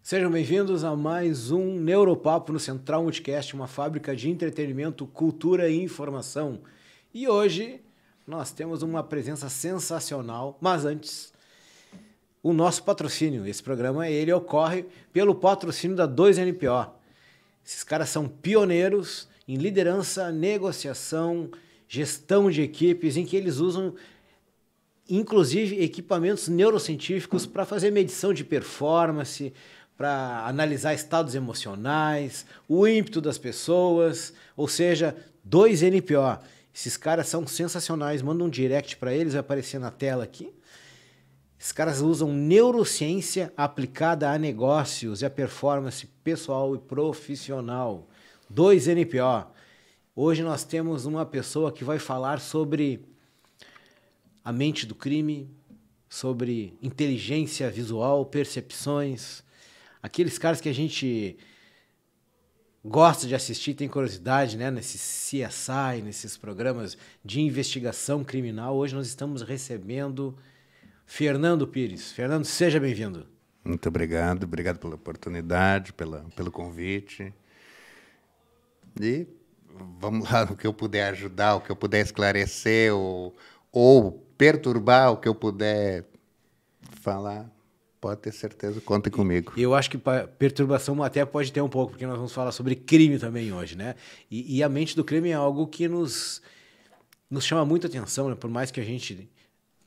Sejam bem-vindos a mais um Neuropapo no Central Multicast, uma fábrica de entretenimento, cultura e informação. E hoje nós temos uma presença sensacional, mas antes, o nosso patrocínio. Esse programa ele ocorre pelo patrocínio da 2NPO. Esses caras são pioneiros em liderança, negociação, gestão de equipes, em que eles usam inclusive equipamentos neurocientíficos para fazer medição de performance, para analisar estados emocionais, o ímpeto das pessoas, ou seja, 2NPO. Esses caras são sensacionais, manda um direct para eles, vai aparecer na tela aqui. Esses caras usam neurociência aplicada a negócios e a performance pessoal e profissional. 2NPO. Hoje nós temos uma pessoa que vai falar sobre a mente do crime, sobre inteligência visual, percepções, aqueles caras que a gente gosta de assistir, tem curiosidade, né? Nesses CSI, nesses programas de investigação criminal. Hoje nós estamos recebendo Fernando Pires. Fernando, seja bem-vindo. Muito obrigado, obrigado pela oportunidade, pelo convite. E vamos lá, o que eu puder ajudar, o que eu puder esclarecer ou perturbar, o que eu puder falar, pode ter certeza, contem comigo. Eu acho que perturbação até pode ter um pouco, porque nós vamos falar sobre crime também hoje, né? E a mente do crime é algo que nos chama muita atenção, né? Por mais que a gente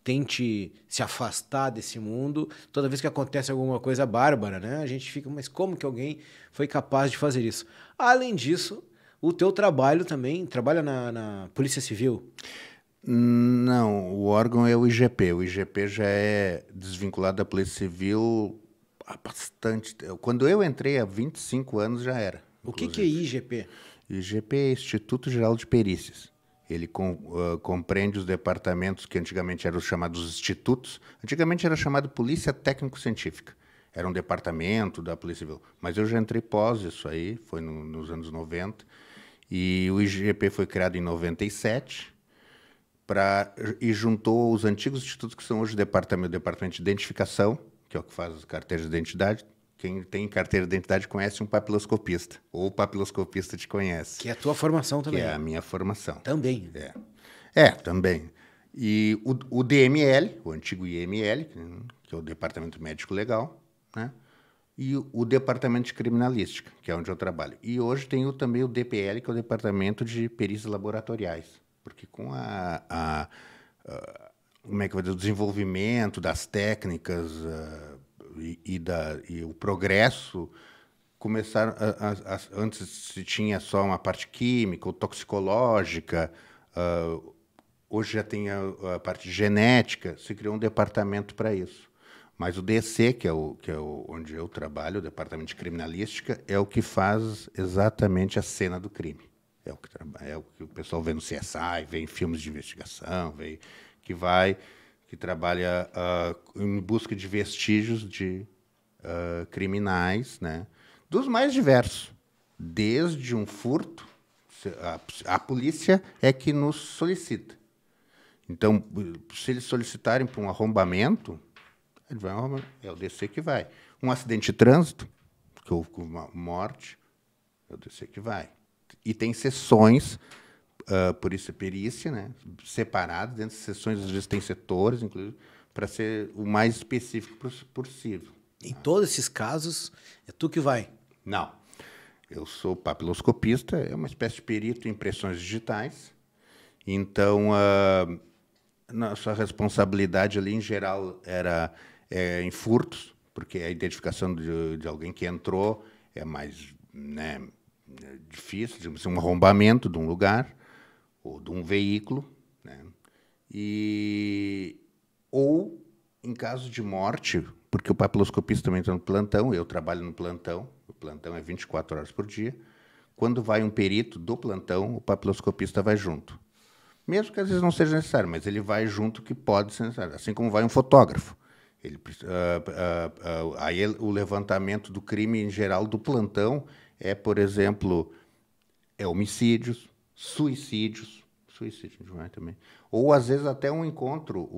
tente se afastar desse mundo, toda vez que acontece alguma coisa bárbara, né? A gente fica, mas como que alguém foi capaz de fazer isso? Além disso, o teu trabalho também, trabalha na Polícia Civil? Não, o órgão é o IGP. O IGP já é desvinculado da Polícia Civil há bastante tempo. Quando eu entrei, há 25 anos, já era. O que é IGP? IGP é Instituto Geral de Perícias. Ele compreende os departamentos que antigamente eram chamados institutos. Antigamente era chamado Polícia Técnico-Científica. Era um departamento da Polícia Civil. Mas eu já entrei pós isso aí, foi nos anos 90. E o IGP foi criado em 97 e juntou os antigos institutos que são hoje o departamento de identificação, que é o que faz as carteiras de identidade. Quem tem carteira de identidade conhece um papiloscopista, ou o papiloscopista te conhece. Que é a tua formação também. Que é a minha formação. Também. Também. E o DML, o antigo IML, que é o Departamento Médico Legal, né? E o Departamento de Criminalística, que é onde eu trabalho. E hoje tem também o DPL, que é o Departamento de Perícias Laboratoriais. Porque com como é que vai dizer, o desenvolvimento das técnicas e o progresso, começaram antes se tinha só uma parte química ou toxicológica, hoje já tem a parte genética, se criou um departamento para isso. Mas o DC, que é onde eu trabalho, o Departamento de Criminalística, é o que faz exatamente a cena do crime. É o que o pessoal vê no CSI, vê em filmes de investigação, que trabalha em busca de vestígios de criminais, né? Dos mais diversos. Desde um furto, a polícia é que nos solicita. Então, se eles solicitarem para um arrombamento, é o DC que vai. Um acidente de trânsito, que houve uma morte, é o DC que vai. E tem sessões, por isso perícia, né, separadas, dentro das sessões, às vezes tem setores, inclusive, para ser o mais específico possível. Em todos esses casos, é tu que vai? Não. Eu sou papiloscopista, é uma espécie de perito em impressões digitais. Então, nossa responsabilidade ali, em geral, era em furtos, porque a identificação de alguém que entrou é mais, né, difícil, digamos assim, um arrombamento de um lugar ou de um veículo, né? Ou em caso de morte, porque o papiloscopista também está no plantão, eu trabalho no plantão, o plantão é 24 horas por dia. Quando vai um perito do plantão, o papiloscopista vai junto. Mesmo que às vezes não seja necessário, mas ele vai junto, que pode ser necessário, assim como vai um fotógrafo. Aí o levantamento do crime em geral do plantão é, por exemplo, homicídios, suicídios também. Ou, às vezes, até um encontro,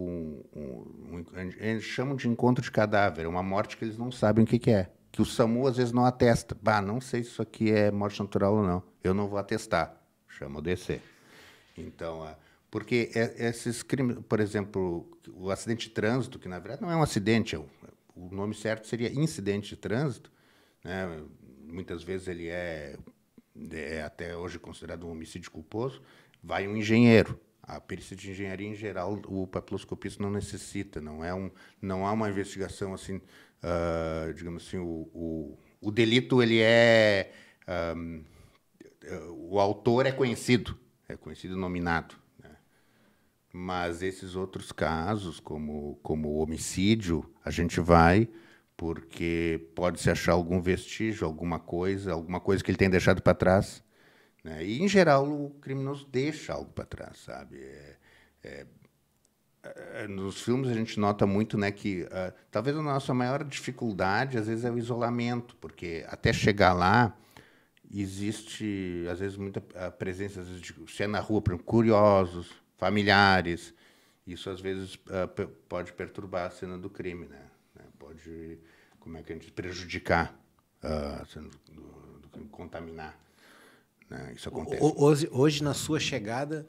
eles chamam de encontro de cadáver, uma morte que eles não sabem o que é. que o SAMU às vezes não atesta. Bah, não sei se isso aqui é morte natural ou não. Eu não vou atestar. Chama o DC. Então, porque esses crimes, por exemplo, o acidente de trânsito, que na verdade não é um acidente, o nome certo seria incidente de trânsito, né? Muitas vezes ele é até hoje considerado um homicídio culposo, vai um engenheiro. A perícia de engenharia, em geral, o papiloscopista não necessita, não há uma investigação assim, digamos assim, o delito ele o autor é conhecido e nominado, né? Mas esses outros casos, como o homicídio, a gente vai porque pode-se achar algum vestígio, alguma coisa que ele tem deixado para trás, né? E, em geral, o criminoso deixa algo para trás, sabe? Nos filmes a gente nota muito, né, que talvez a nossa maior dificuldade, às vezes, é o isolamento, porque até chegar lá existe, às vezes, muita presença, às vezes, se é na rua, por exemplo, curiosos, familiares. Isso, às vezes, pode perturbar a cena do crime, né? Pode, como é que a gente diz, prejudicar a cena do crime, contaminar. Né? Isso acontece. Hoje, na sua chegada,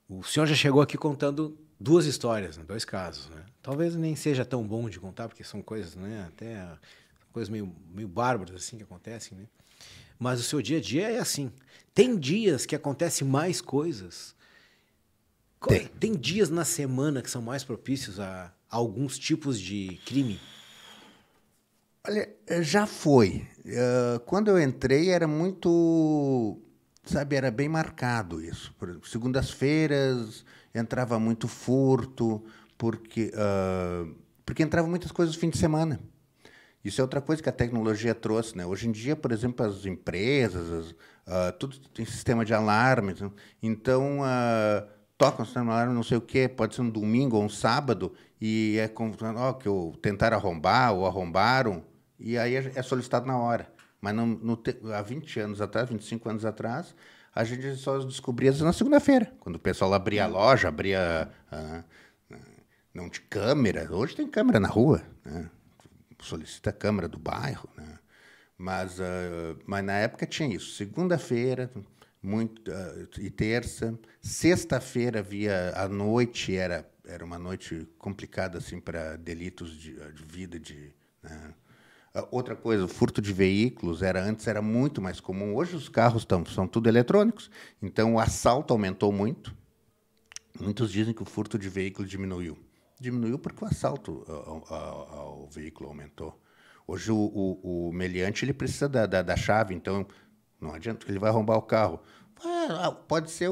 o senhor já chegou aqui contando 2 histórias, né? 2 casos, né? Talvez nem seja tão bom de contar, porque são coisas, né, até coisas meio bárbaras assim que acontecem, né? Mas o seu dia a dia é assim. Tem dias que acontecem mais coisas. Tem dias na semana que são mais propícios a alguns tipos de crime? Olha, já foi. Quando eu entrei era muito, sabe, era bem marcado isso. Por exemplo, segundas-feiras entrava muito furto, porque entravam muitas coisas no fim de semana. Isso é outra coisa que a tecnologia trouxe, né? Hoje em dia, por exemplo, as empresas, tudo tem sistema de alarmes. Então, tocam o sistema de alarme, não sei o quê, pode ser um domingo ou um sábado, e que tentaram arrombar ou arrombaram, e aí é solicitado na hora. Mas há 20 anos atrás, 25 anos atrás, a gente só descobria isso na segunda-feira, quando o pessoal abria a loja, não tinha câmera. Hoje tem câmera na rua, né? Solicita a câmara do bairro, né? Mas na época tinha isso. Segunda-feira, e terça. Sexta-feira havia à noite, era uma noite complicada assim para delitos de vida, né? Outra coisa, o furto de veículos antes era muito mais comum. Hoje os carros são tudo eletrônicos, então o assalto aumentou muito. Muitos dizem que o furto de veículo diminuiu. Diminuiu porque o assalto ao veículo aumentou. Hoje o meliante ele precisa da chave, então não adianta que ele vai arrombar o carro. Pode ser,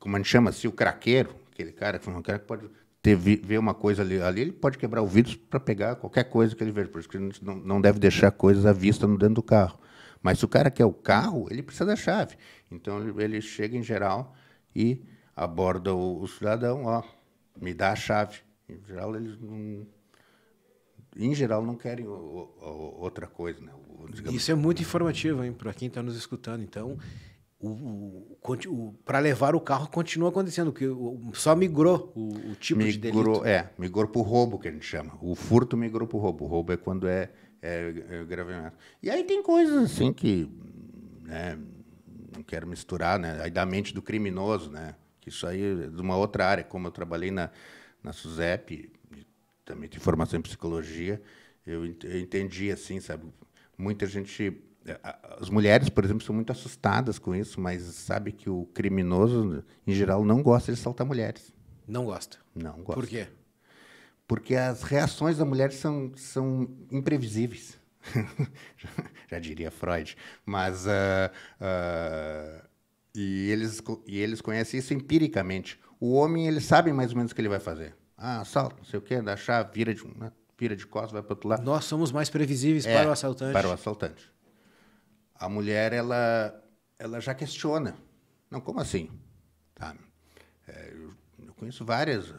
como a gente chama assim, o craqueiro, aquele cara que pode ver uma coisa ali, ele pode quebrar o vidro para pegar qualquer coisa que ele veja, por isso que a gente não deve deixar coisas à vista dentro do carro. Mas se o cara quer o carro, ele precisa da chave. Então ele chega em geral e aborda o cidadão, me dá a chave. Em geral, não querem outra coisa, né? Isso é muito informativo, hein, para quem está nos escutando. Então, para levar o carro continua acontecendo, que só migrou o tipo de delito. Migrou para o roubo, que a gente chama. O furto migrou para o roubo. O roubo é quando é gravemente. E aí tem coisas assim que, né, não quero misturar, né? Aí da mente do criminoso, né? Que isso aí é de uma outra área. Como eu trabalhei na SUSEP, também tem formação em psicologia, eu entendi assim, sabe? Muita gente, as mulheres, por exemplo, são muito assustadas com isso, mas sabe que o criminoso, em geral, não gosta de assaltar mulheres. Não gosta? Não gosta. Por quê? Porque as reações da mulher são imprevisíveis. Já diria Freud. Mas e eles conhecem isso empiricamente. O homem, ele sabe mais ou menos o que ele vai fazer. Assalto, não sei o quê, dá a chave, vira de costas, vai para o outro lado. Nós somos mais previsíveis para o assaltante. Para o assaltante. A mulher, ela já questiona. Não, como assim? Tá. Eu conheço várias,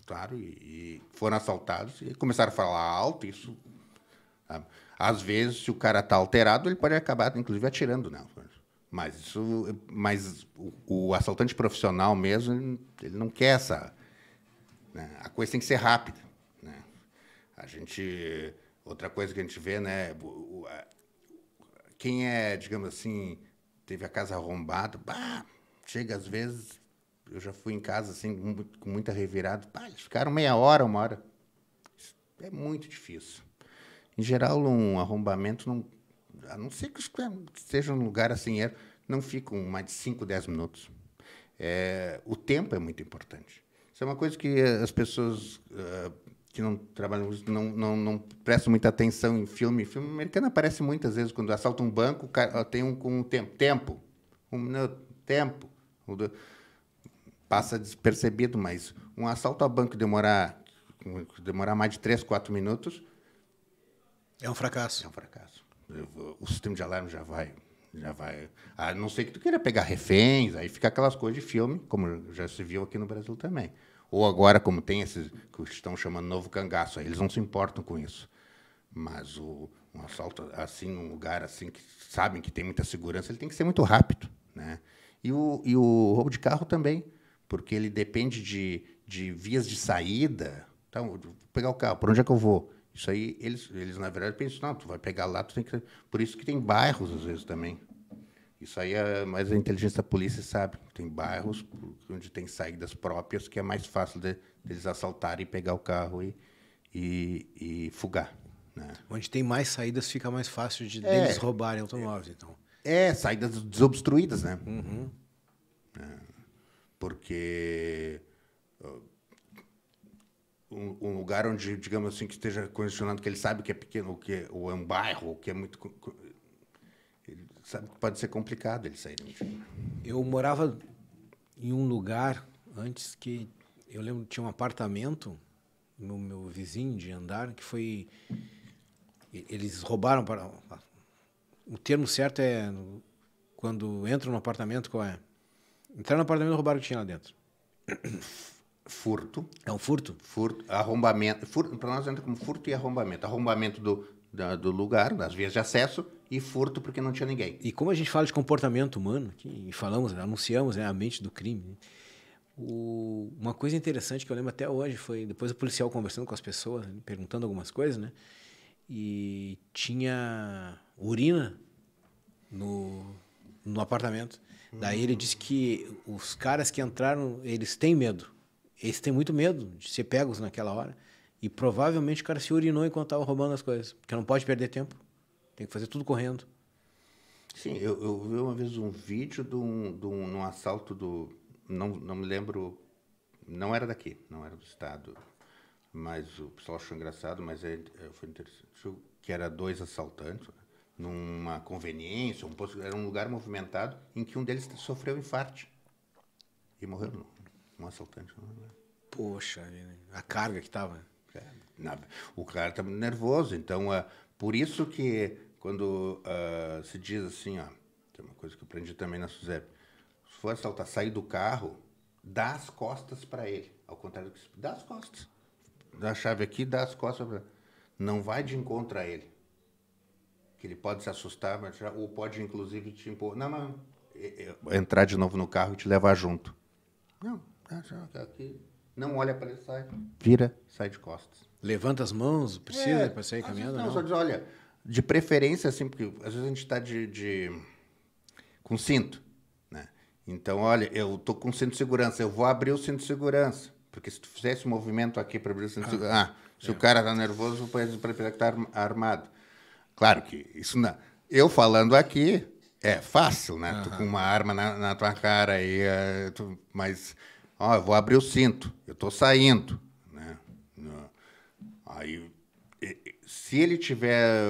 claro, e foram assaltados e começaram a falar alto, isso. Sabe? Às vezes, se o cara está alterado, ele pode acabar, inclusive, atirando, né? Mas o assaltante profissional mesmo, ele não quer essa, né? A coisa tem que ser rápida, né? A gente Outra coisa que a gente vê, né? Quem é, digamos assim, teve a casa arrombada, bah, chega às vezes, eu já fui em casa assim, com muita revirada, bah, eles ficaram meia hora, uma hora. Isso é muito difícil. Em geral, um arrombamento, não, a não ser que seja um lugar assim, não ficam mais de 5, 10 minutos. O tempo é muito importante. Isso é uma coisa que as pessoas que não trabalham não prestam muita atenção em filme. Filme americano aparece muitas vezes quando assalta um banco, o cara, tem um com tempo. Um minuto, tempo. Passa despercebido, mas um assalto a banco demorar mais de 3, 4 minutos... É um fracasso. É um fracasso. O sistema de alarme já vai. A não ser que tu queira pegar reféns, aí fica aquelas coisas de filme, como já se viu aqui no Brasil também. Ou agora, como tem esses que estão chamando novo cangaço, aí eles não se importam com isso. Mas um assalto assim, num lugar assim, que sabem que tem muita segurança, ele tem que ser muito rápido, né? E o roubo de carro também, porque ele depende de vias de saída. Então, vou pegar o carro, por onde é que eu vou? Isso aí, eles na verdade, pensam, não, tu vai pegar lá, tu tem que... Por isso que tem bairros, às vezes, também. Isso aí, mais a inteligência da polícia sabe. Tem bairros onde tem saídas próprias que é mais fácil deles assaltarem e pegar o carro e fugar, né? Onde tem mais saídas, fica mais fácil deles roubarem automóveis, então. Saídas desobstruídas, né? Uhum. Porque... Um lugar onde, digamos assim, que esteja condicionado, que ele sabe que é pequeno, ou é um bairro, ou que é muito... Ele sabe que pode ser complicado ele sair. Eu morava em um lugar antes que... Eu lembro que tinha um apartamento no meu vizinho de andar, que foi... Eles roubaram... O termo certo é quando entram no apartamento, qual é? Entraram no apartamento e roubaram o que tinha lá dentro. Furto. É um furto? Furto, arrombamento. Para nós entra como furto e arrombamento. Arrombamento do lugar, das vias de acesso, e furto porque não tinha ninguém. E como a gente fala de comportamento humano, e falamos, anunciamos, né, a mente do crime, né? Uma coisa interessante que eu lembro até hoje foi, depois o policial conversando com as pessoas, né, perguntando algumas coisas, né? E tinha urina no apartamento. Daí ele disse que os caras que entraram, eles têm medo. Eles têm muito medo de ser pegos naquela hora. E provavelmente o cara se urinou enquanto estava roubando as coisas. Porque não pode perder tempo. Tem que fazer tudo correndo. Sim, eu vi uma vez um vídeo de um assalto não me lembro, não era daqui, não era do estado, mas o pessoal achou engraçado, mas foi interessante, que era 2 assaltantes, né, numa conveniência, era um lugar movimentado, em que um deles sofreu infarto e morreu, um assaltante. Poxa, a carga que estava. O cara está muito nervoso, então, por isso que quando se diz assim, tem uma coisa que eu aprendi também na SUSEP, se for assaltar, sair do carro, dá as costas para ele, ao contrário do que dá as costas. Dá a chave aqui, dá as costas para ele. Não vai de encontro a ele. Que ele pode se assustar, ou pode, inclusive, te impor. Não, entrar de novo no carro e te levar junto. Não, aqui. Não olha para ele, sai de costas. Levanta as mãos, precisa para sair caminhando? Não, só diz, olha, de preferência, assim, porque às vezes a gente está com cinto, né? Então, olha, eu tô com cinto de segurança, eu vou abrir o cinto de segurança. Porque se tu fizesse um movimento aqui para abrir o cinto de segurança... se o cara tá nervoso, pode preferir que tá armado. Claro que isso não... Eu falando aqui é fácil, né? Tu com uma arma na tua cara aí, mas... eu vou abrir o cinto, eu tô saindo, né? Aí... Se ele estiver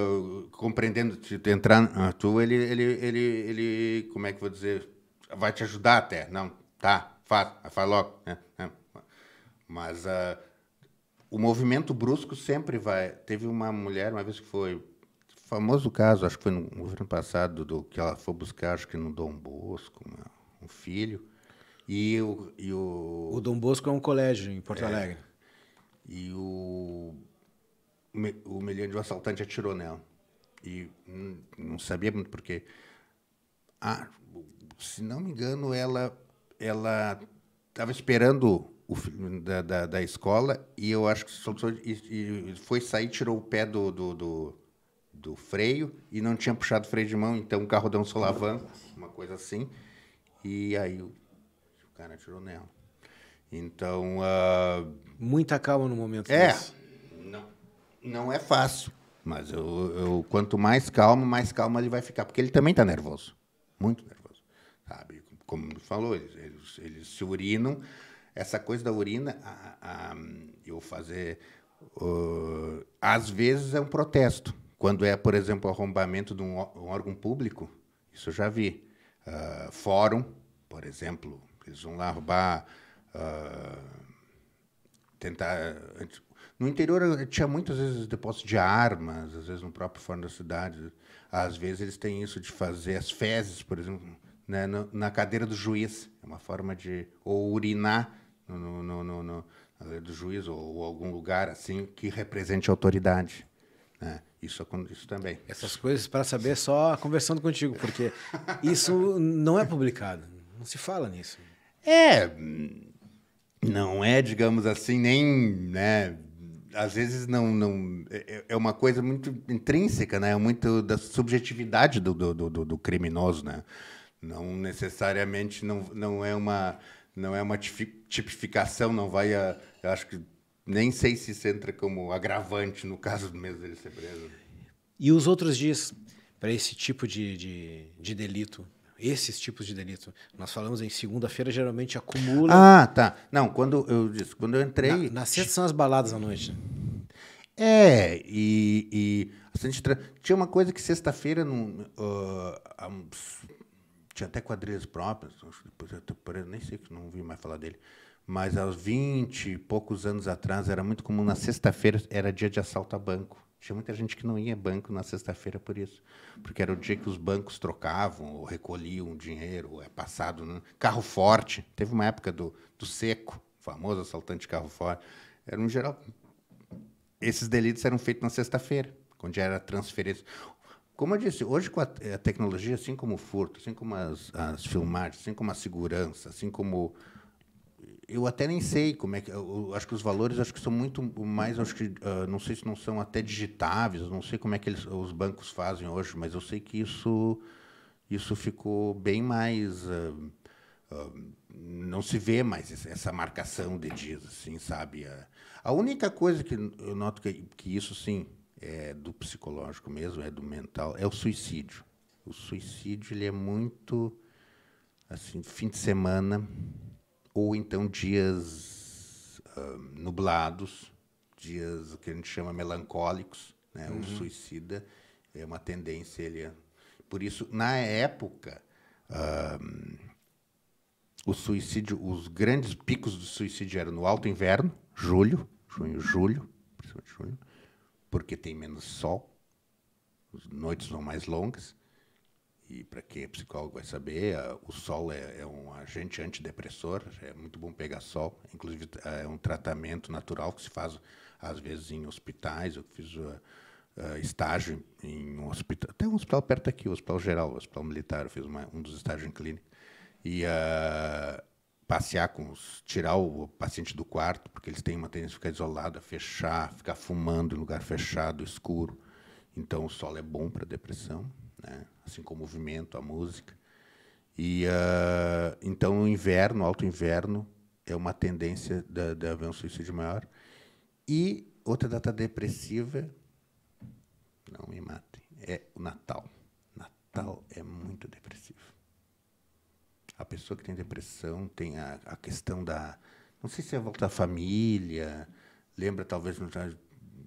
compreendendo de entrar na tua, ele, como é que eu vou dizer, vai te ajudar até. Não, tá, faz logo. Né? Mas o movimento brusco sempre vai... Teve uma mulher, uma vez que foi... Famoso caso, acho que foi no governo passado, que ela foi buscar, acho que no Dom Bosco, um filho. O Dom Bosco é um colégio em Porto Alegre. E o meliante, o assaltante atirou nela. E não sabia muito porquê. Se não me engano, ela estava esperando da escola, e eu acho que soltou e foi sair, tirou o pé do freio e não tinha puxado o freio de mão, então o carro deu um solavanco, uma coisa assim, e aí o cara tirou nela. Então... Muita calma no momento desse. Não é fácil, mas quanto mais calmo ele vai ficar, porque ele também está nervoso, muito nervoso, sabe? Como ele falou, eles se urinam. Essa coisa da urina, eu fazer... às vezes é um protesto. Quando é, por exemplo, o arrombamento de um órgão público, isso eu já vi. Fórum, por exemplo, eles vão lá roubar... tentar... No interior tinha muitas vezes depósito de armas, às vezes no próprio fórum da cidade. Às vezes eles têm isso de fazer as fezes, por exemplo, né, na cadeira do juiz. É uma forma de... Ou urinar na cadeira do juiz, ou algum lugar assim que represente a autoridade. Né? Isso também. Essas coisas, para saber, só conversando contigo, porque isso não é publicado. Não se fala nisso. Não é, digamos assim, nem... Né, às vezes não é uma coisa muito intrínseca, né? Muito da subjetividade do criminoso, né? Não necessariamente não é uma tipificação, não vai eu acho que nem sei se isso entra como agravante no caso mesmo dele ser preso. E os outros dias para esse tipo de delito? Esses tipos de delito. Nós falamos em segunda-feira, geralmente acumula... Tá. Não, quando eu entrei... Na sexta são as baladas à noite. Tinha uma coisa que sexta-feira tinha até quadrilhas próprias, depois nem sei, que não vi mais falar dele, mas há 20 e poucos anos atrás era muito comum, na sexta-feira era dia de assalto a banco. Tinha muita gente que não ia a banco na sexta-feira por isso, porque era o dia que os bancos trocavam ou recolhiam dinheiro, ou passado, né? Carro forte. Teve uma época do Seco, o famoso assaltante de carro forte. Era, no geral, esses delitos eram feitos na sexta-feira, quando já era transferência. Como eu disse, hoje com a tecnologia, assim como o furto, assim como as filmagens, assim como a segurança, assim como... Eu até nem sei como é que... Eu acho que os valores acho que são muito mais... Acho que, não sei se não são até digitáveis, não sei como é que os bancos fazem hoje, mas eu sei que isso ficou bem mais... não se vê mais essa marcação de dias, assim, sabe? A única coisa que eu noto que isso, sim, é do psicológico mesmo, é do mental, é o suicídio. O suicídio ele é muito, assim, fim de semana, ou então dias nublados, dias que a gente chama melancólicos, né? O suicida é uma tendência, por isso, na época... o suicídio, os grandes picos do suicídio eram no alto inverno, junho, julho, principalmente julho, porque tem menos sol, as noites são mais longas, e para quem é psicólogo vai saber, o sol é um agente antidepressor, é muito bom pegar sol, inclusive é um tratamento natural que se faz, às vezes, em hospitais. Eu fiz estágio em um hospital, até um hospital perto aqui, o Hospital Geral, o Hospital Militar, eu fiz um dos estágios em clínica. E passear tirar o paciente do quarto, porque eles têm uma tendência a ficar isolado, a fechar, ficar fumando em lugar fechado, escuro. Então, o sol é bom para a depressão, né? Assim como o movimento, a música. E então, o inverno, alto inverno, é uma tendência de haver um suicídio maior. E outra data depressiva, não me matem, é o Natal. Natal é muito depressivo. A pessoa que tem depressão tem a questão da... Não sei se é a volta da família, lembra talvez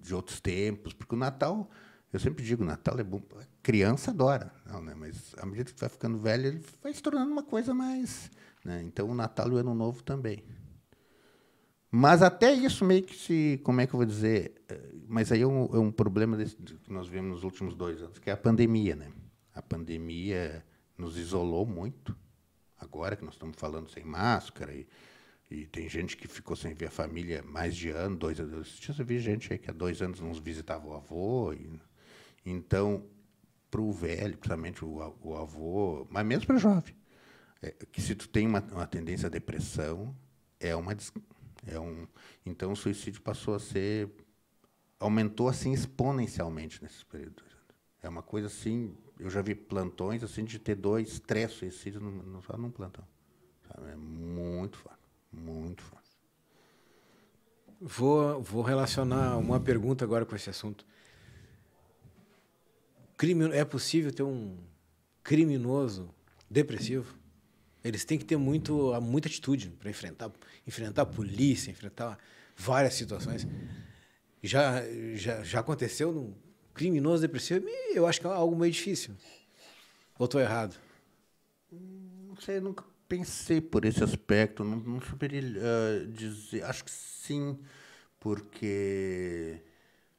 de outros tempos, porque o Natal, eu sempre digo, o Natal é bom, a criança adora, não, né? Mas à medida que vai ficando velho, ele vai se tornando uma coisa mais... Né? Então, o Natal e o Ano Novo também. Mas até isso meio que como é que eu vou dizer? Mas aí é um problema que nós vemos nos últimos 2 anos, que é a pandemia, né? A pandemia nos isolou muito. Agora que nós estamos falando sem máscara, e tem gente que ficou sem ver a família mais de ano, 2 anos. Eu vi gente aí que há 2 anos não visitava o avô. Então, para o velho, principalmente o avô, mas mesmo para o jovem, que se tu tem uma tendência à depressão, é Então, o suicídio aumentou assim exponencialmente nesses períodos. É uma coisa assim, eu já vi plantões assim de ter 2, 3 suicídios só num plantão. Sabe? É muito forte, muito forte. Vou relacionar uma pergunta agora com esse assunto. É possível ter um criminoso depressivo? Eles têm que ter muita atitude para enfrentar a polícia, enfrentar várias situações. Já aconteceu num criminoso depressivo? Eu acho que é algo meio difícil. Ou estou errado? Não sei, eu nunca pensei por esse aspecto. Não saberia dizer. Acho que sim, porque...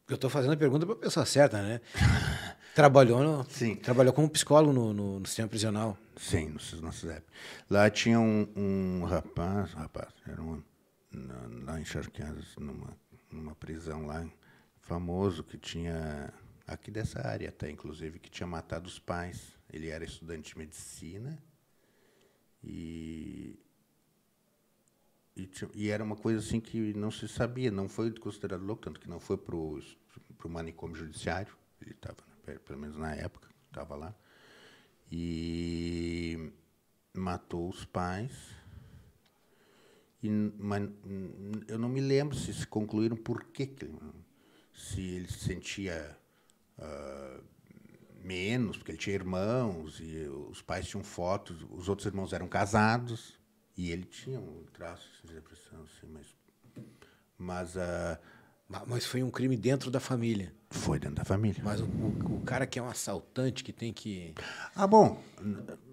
Eu estou fazendo a pergunta para a pessoa certa, né? Sim. Trabalhou como psicólogo no sistema prisional. Sim, no CEP. Lá tinha um rapaz, era lá em Charqueadas, numa prisão lá, famoso, que tinha, aqui dessa área até, inclusive, que tinha matado os pais. Ele era estudante de medicina e era uma coisa assim que não se sabia, não foi considerado louco, tanto que não foi para o manicômio judiciário, ele estava, pelo menos na época, estava lá, e matou os pais. Mas eu não me lembro se concluíram por quê, se ele se sentia menos, porque ele tinha irmãos, e os pais tinham fotos, os outros irmãos eram casados, e ele tinha um traço de depressão, assim, Mas foi um crime dentro da família. Foi dentro da família. Mas o cara que é um assaltante, que tem que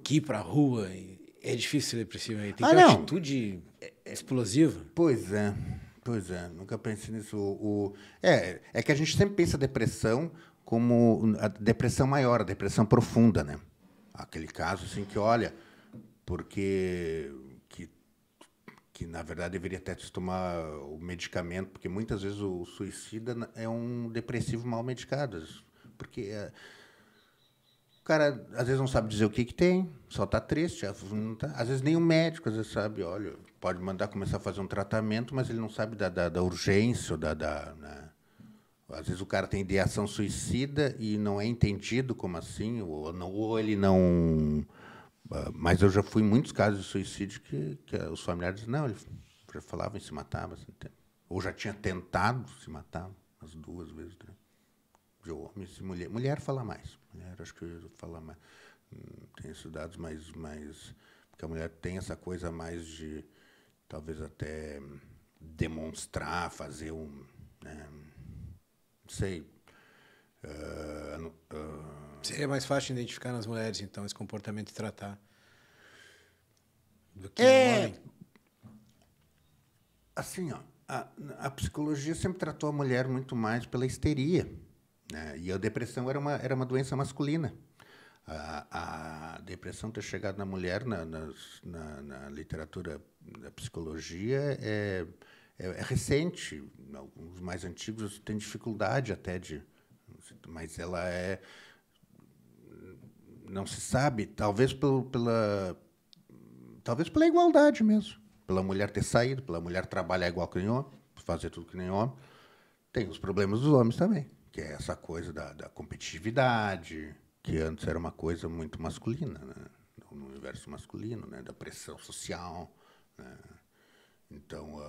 ir para a rua, é difícil ser depressivo. Tem que ter uma atitude explosiva. Pois é. Nunca pensei nisso. É que a gente sempre pensa a depressão como a depressão maior, a depressão profunda, né? Aquele caso assim que, olha, porque que na verdade deveria até tomar o medicamento, porque muitas vezes o suicida é um depressivo mal medicado, porque o cara às vezes não sabe dizer o que tem, só está triste, às vezes nem o médico às vezes sabe, olha, pode mandar começar a fazer um tratamento, mas ele não sabe da urgência, né? Às vezes o cara tem ideação suicida e não é entendido como assim, ou ele não... Mas eu já fui em muitos casos de suicídio que os familiares não, ele já falava em se matar, ou já tinha tentado se matar as 2 vezes, né? De homens e mulher. Mulher fala mais. Mulher acho que fala mais. Tem esses dados mais porque a mulher tem essa coisa mais de talvez até demonstrar, fazer né? Não sei. Seria mais fácil identificar nas mulheres, então, esse comportamento e tratar do que no homem? Assim, ó, a psicologia sempre tratou a mulher muito mais pela histeria, né? E a depressão era uma doença masculina. A depressão ter chegado na mulher, na literatura da psicologia, é recente. Alguns mais antigos têm dificuldade até mas ela não se sabe, talvez pela igualdade mesmo, pela mulher ter saído, pela mulher trabalhar igual que nem homem, fazer tudo que nem homem. Tem os problemas dos homens também, que é essa coisa da competitividade, que antes era uma coisa muito masculina, né? No universo masculino, né? Da pressão social, né? Então,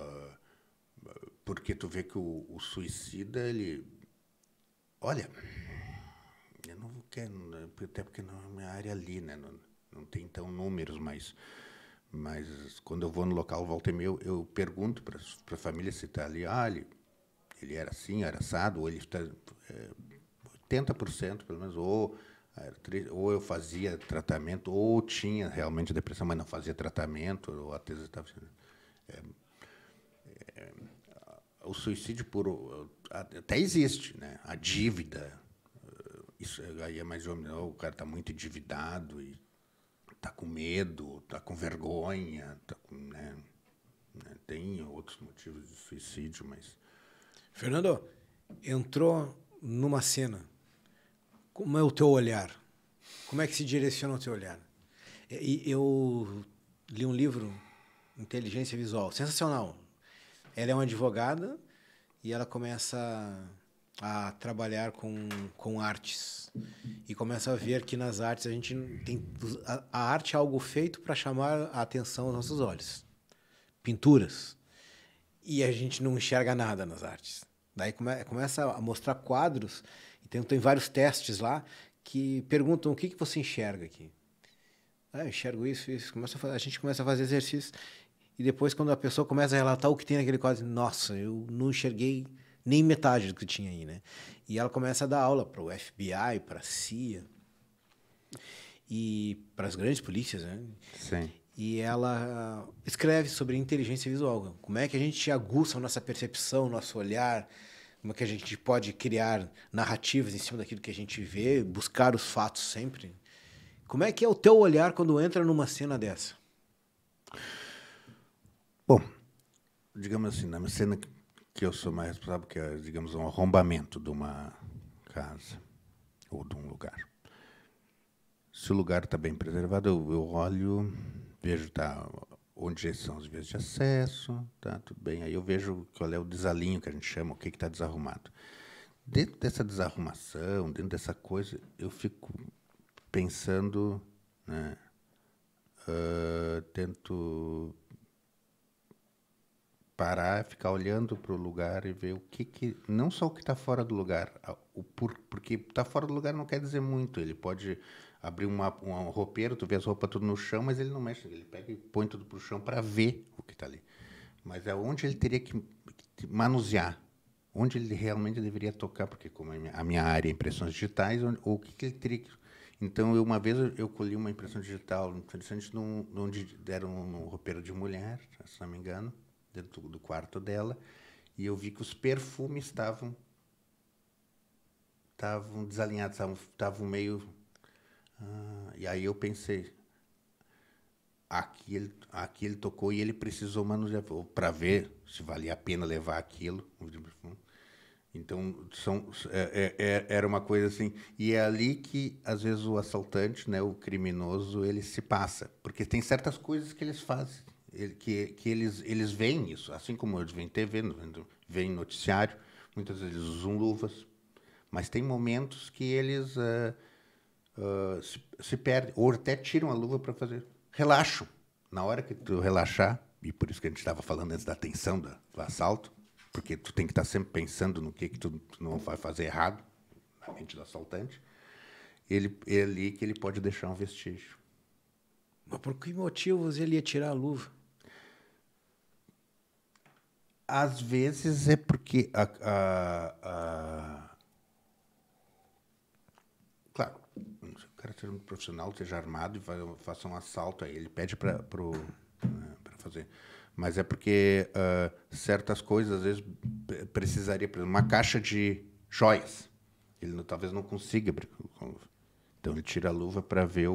porque tu vê que o suicida, ele... Olha, eu não quero, até porque não é minha área ali, né? Não tem, então, números, mas quando eu vou no local, volta e meia, eu pergunto para a família se está ali, ele era assim, era assado, ou ele está... 80%, pelo menos, ou eu fazia tratamento, ou tinha realmente depressão, mas não fazia tratamento, ou até estava... O suicídio até existe, né? A dívida, isso aí é mais ou menos, o cara está muito endividado e está com medo, está com vergonha, né? Tem outros motivos de suicídio, mas... Fernando, entrou numa cena. Como é o teu olhar? Como é que se direciona o teu olhar? Eu li um livro, Inteligência Visual, sensacional. Ela é uma advogada e ela começa a trabalhar com artes. E começa a ver que nas artes a gente tem... A arte é algo feito para chamar a atenção aos nossos olhos. Pinturas. E a gente não enxerga nada nas artes. Daí começa a mostrar quadros, e tem vários testes lá que perguntam o que você enxerga aqui. Eu enxergo isso. A gente começa a fazer exercício. E depois, quando a pessoa começa a relatar o que tem naquele quadro, nossa, eu não enxerguei nem metade do que tinha aí, né? E ela começa a dar aula para o FBI, para a CIA e para as grandes polícias, né? Sim. E ela escreve sobre inteligência visual. Como é que a gente aguça a nossa percepção, nosso olhar, como é que a gente pode criar narrativas em cima daquilo que a gente vê, buscar os fatos sempre. Como é que é o teu olhar quando entra numa cena dessa? Bom, digamos assim, na cena que eu sou mais responsável, que é, digamos, um arrombamento de uma casa ou de um lugar. Se o lugar está bem preservado, eu olho, vejo onde são as vias de acesso, tá tudo bem. Aí eu vejo qual é o desalinho que a gente chama, o que está desarrumado. Dentro dessa desarrumação, dentro dessa coisa, eu fico pensando, né, tento parar, ficar olhando para o lugar e ver o que não só o que está fora do lugar, porque está fora do lugar não quer dizer muito. Ele pode abrir um roupeiro, tu vê as roupas tudo no chão, mas ele não mexe, ele pega e põe tudo para o chão para ver o que está ali. Mas é onde ele teria que manusear, onde ele realmente deveria tocar, porque como a minha área é impressões digitais, o que ele teria que... Então, uma vez eu colhi uma impressão digital interessante onde deram um roupeiro de mulher, se não me engano, dentro do quarto dela, e eu vi que os perfumes estavam desalinhados, estavam meio... e aí eu pensei, aqui ele tocou e ele precisou manusear para ver se valia a pena levar aquilo. Então, era uma coisa assim. E é ali que, às vezes, o assaltante, né, o criminoso, ele se passa. Porque tem certas coisas que eles fazem, que eles veem isso. Assim como eles veem TV, veem noticiário, muitas vezes eles usam luvas. Mas tem momentos que eles se perdem, ou até tiram a luva para fazer. Relaxam. Na hora que tu relaxar, e por isso que a gente estava falando antes da tensão do assalto, porque tu tem que estar sempre pensando no que tu não vai fazer errado, na mente do assaltante, é ali que ele pode deixar um vestígio. Mas por que motivos ele ia tirar a luva? Às vezes é porque claro, o cara seja um profissional, seja armado e faça um assalto, aí ele pede para fazer. Mas é porque certas coisas, às vezes, precisaria, por exemplo, uma caixa de joias. Ele talvez não consiga. Então, ele tira a luva para ver,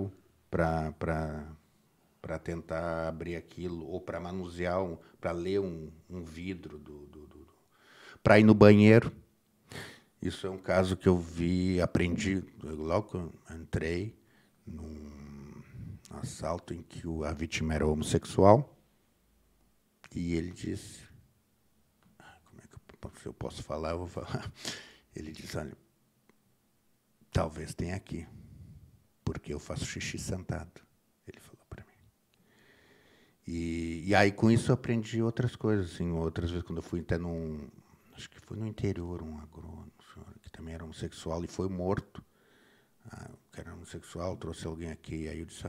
para tentar abrir aquilo, ou para manusear, para ler um vidro, para ir no banheiro. Isso é um caso que eu aprendi logo que eu entrei num assalto em que a vítima era homossexual. E ele disse, como é que eu posso falar? Eu vou falar. Ele disse, olha, talvez tenha aqui, porque eu faço xixi sentado. Ele falou para mim. E aí, com isso, eu aprendi outras coisas. Assim, outras vezes, quando eu fui até acho que foi no interior, um agrônomo, que também era homossexual, e foi morto. O cara era homossexual, trouxe alguém aqui. Aí eu disse,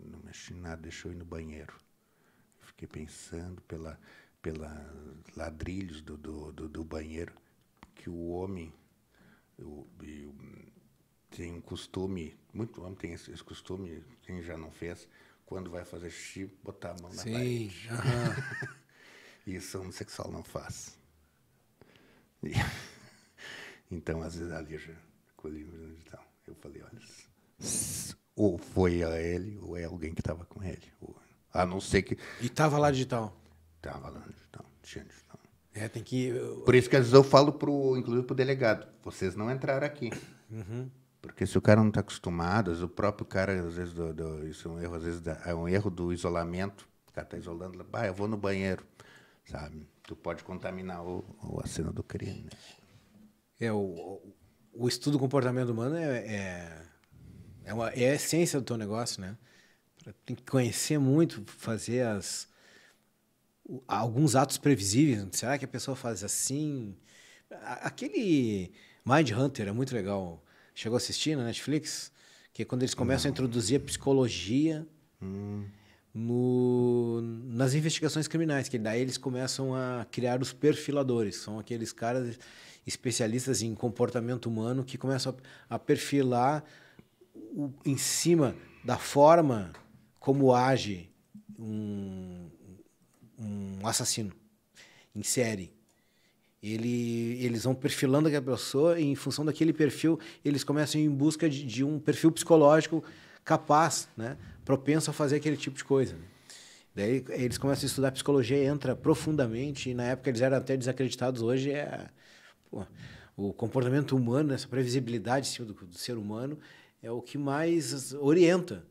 não mexi em nada, deixa eu ir no banheiro. Fiquei pensando pela ladrilhos do banheiro, que o homem tem um costume, muito homem tem esse costume, quem já não fez, quando vai fazer xixi, botar a mão na parede. Isso o homossexual não faz. Então, às vezes, ali eu já colhi então, eu falei, olha, ou foi a ele, ou é alguém que estava com ele. A não ser que... E estava lá digital? Estava lá digital, tinha digital. Tem que... Por isso que às vezes eu falo, inclusive para o delegado, vocês não entraram aqui. Uhum. Porque se o cara não está acostumado, o próprio cara, às vezes, isso é um erro, às vezes é um erro do isolamento, o cara está isolando, eu vou no banheiro. sabe? Tu pode contaminar a cena do crime, né? O estudo do comportamento humano é a essência do teu negócio, né? Tem que conhecer muito, fazer alguns atos previsíveis. Será que a pessoa faz assim? Aquele Mind Hunter é muito legal. Chegou a assistir na Netflix? Que é quando eles começam a introduzir a psicologia nas investigações criminais, que daí eles começam a criar os perfiladores. São aqueles caras especialistas em comportamento humano que começam a perfilar em cima da forma como age um assassino em série. Eles vão perfilando aquela pessoa e, em função daquele perfil, eles começam em busca de um perfil psicológico capaz, né, propenso a fazer aquele tipo de coisa. Né? Daí eles começam a estudar psicologia, entra profundamente, e na época eles eram até desacreditados. Hoje o comportamento humano, essa previsibilidade em cima do ser humano, é o que mais orienta.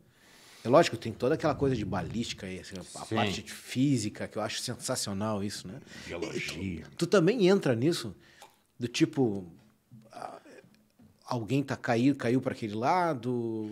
É lógico, tem toda aquela coisa de balística aí, assim, a parte de física, que eu acho sensacional isso, né? Biologia. Tu também entra nisso, do tipo, alguém caiu para aquele lado,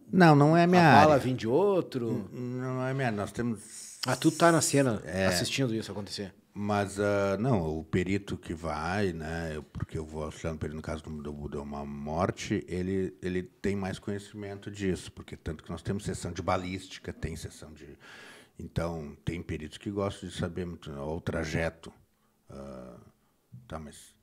Não é minha a área. bala vem de outro. Não é minha área. Nós temos... Tu tá na cena assistindo isso acontecer. Mas, não, o perito que vai, né, porque eu vou auxiliar no perito no caso de uma morte, ele tem mais conhecimento disso, porque tanto que nós temos sessão de balística, tem sessão de... Então, tem peritos que gostam de saber muito, o trajeto. Tá, mas...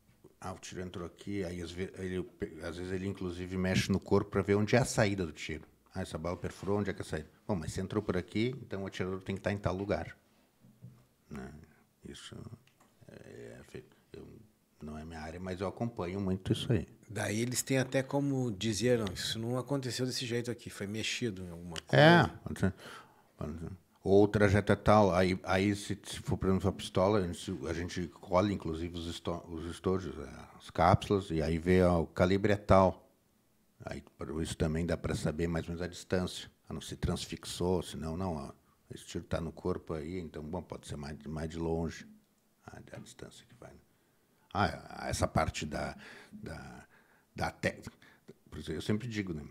o tiro entrou aqui, aí às vezes ele inclusive mexe no corpo para ver onde é a saída do tiro. Essa bala perfurou, onde é que é a saída? Bom, mas se entrou por aqui, então o atirador tem que estar em tal lugar. Né? Isso não é minha área, mas eu acompanho muito isso aí. Daí eles têm até como dizer, não, isso não aconteceu desse jeito aqui, foi mexido em alguma coisa. Ou o trajeto é tal, aí se for para a pistola, a gente colhe inclusive os estojos, as cápsulas, e aí vê o calibre é tal. Aí por isso também dá para saber mais ou menos a distância. Não se transfixou, senão não, esse tiro está no corpo aí, então bom, pode ser mais de longe a distância que vai. Né? Essa parte da técnica. Eu sempre digo, né?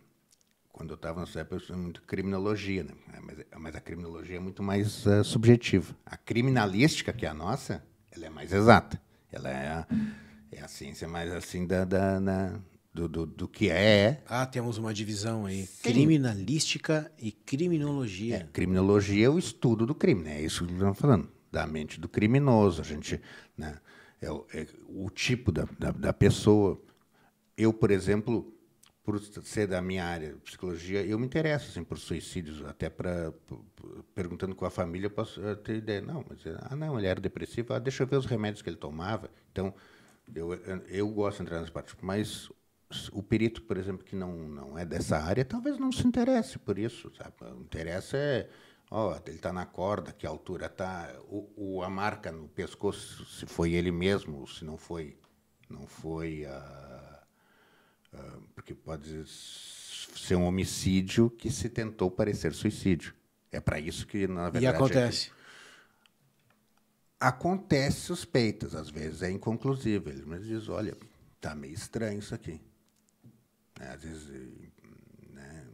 Quando eu estava nessa época, eu estudei muito criminologia, né? Mas a criminologia é muito mais subjetiva. A criminalística, que é a nossa, ela é mais exata. Ela é a ciência mais assim do que é. Temos uma divisão aí. Sim. Criminalística e criminologia. Criminologia é o estudo do crime, né? É isso que estamos falando. Da mente do criminoso. A gente, né? O tipo da pessoa. Eu, por exemplo, por ser da minha área de psicologia, eu me interesso assim, por suicídios, até perguntando com a família, eu posso ter ideia. Não, mas não, ele era depressivo, deixa eu ver os remédios que ele tomava. Então, eu gosto de entrar nessa parte, mas o perito, por exemplo, que não é dessa área, talvez não se interesse por isso, sabe? O interesse é, ele está na corda, que altura está, a marca no pescoço, se foi ele mesmo, ou se não foi porque pode ser um homicídio que se tentou parecer suicídio. É para isso que, na verdade... E acontece? Acontece suspeitas, às vezes é inconclusivo. Eles me dizem, olha, está meio estranho isso aqui. Às vezes, né,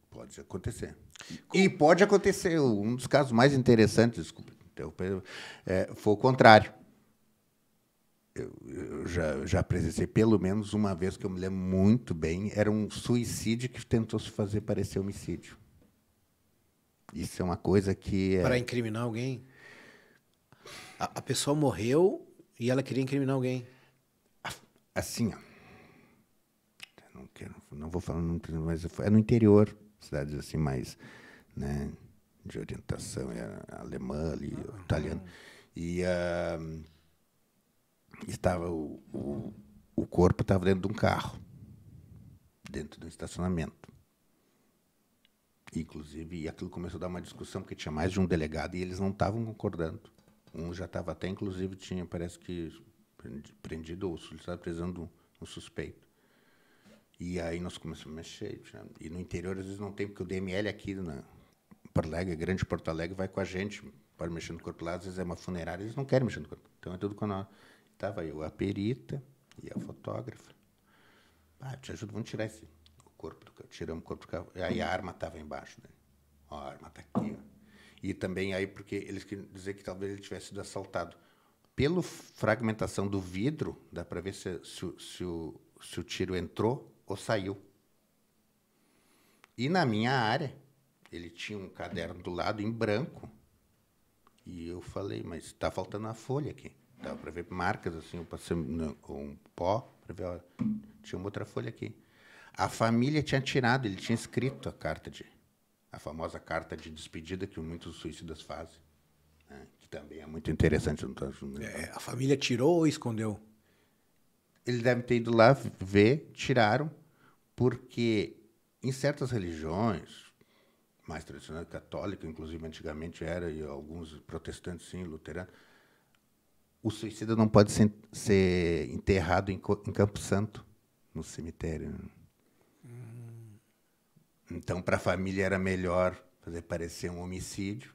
pode acontecer. E pode acontecer, um dos casos mais interessantes, desculpa, foi o contrário. Eu já presenciei pelo menos uma vez, que eu me lembro muito bem, era um suicídio que tentou se fazer parecer homicídio. Isso é uma coisa que... Para incriminar alguém? A pessoa morreu e ela queria incriminar alguém. Assim, não vou falar, mas é no interior, cidades assim mais, né, de orientação alemã, ali, italiana. E estava o corpo estava dentro de um carro, dentro do estacionamento. Inclusive, e aquilo começou a dar uma discussão, porque tinha mais de um delegado e eles não estavam concordando. Um já estava até, inclusive, parece que prendido ou solicitado prisão de um suspeito. E aí nós começamos a mexer. E no interior, às vezes, não tem, porque o DML aqui, Porto Alegre, grande Porto Alegre, vai com a gente, pode mexer no corpo lá, às vezes é uma funerária, eles não querem mexer no corpo. Então é tudo com nós. Estava eu, a perita e a fotógrafa. Te ajudo, vamos tirar o corpo do carro. Tiramos o corpo do carro. Aí a arma estava embaixo, né? Ó, a arma está aqui, ó. E também aí, porque eles queriam dizer que talvez ele tivesse sido assaltado. Pela fragmentação do vidro, dá para ver se o tiro entrou ou saiu. E na minha área, ele tinha um caderno do lado em branco. E eu falei, mas está faltando uma folha aqui. Dava para ver marcas, assim, eu passei com um pó, para ver, ó, tinha uma outra folha aqui. A família tinha tirado, ele tinha escrito a famosa carta de despedida que muitos suicidas fazem, né, que também é muito interessante. A família tirou ou escondeu? Ele deve ter ido lá ver, tiraram, porque em certas religiões, mais tradicionais, católica, inclusive antigamente era, e alguns protestantes, sim, luteranos, o suicida não pode ser enterrado em Campo Santo, no cemitério. Então, para a família era melhor fazer parecer um homicídio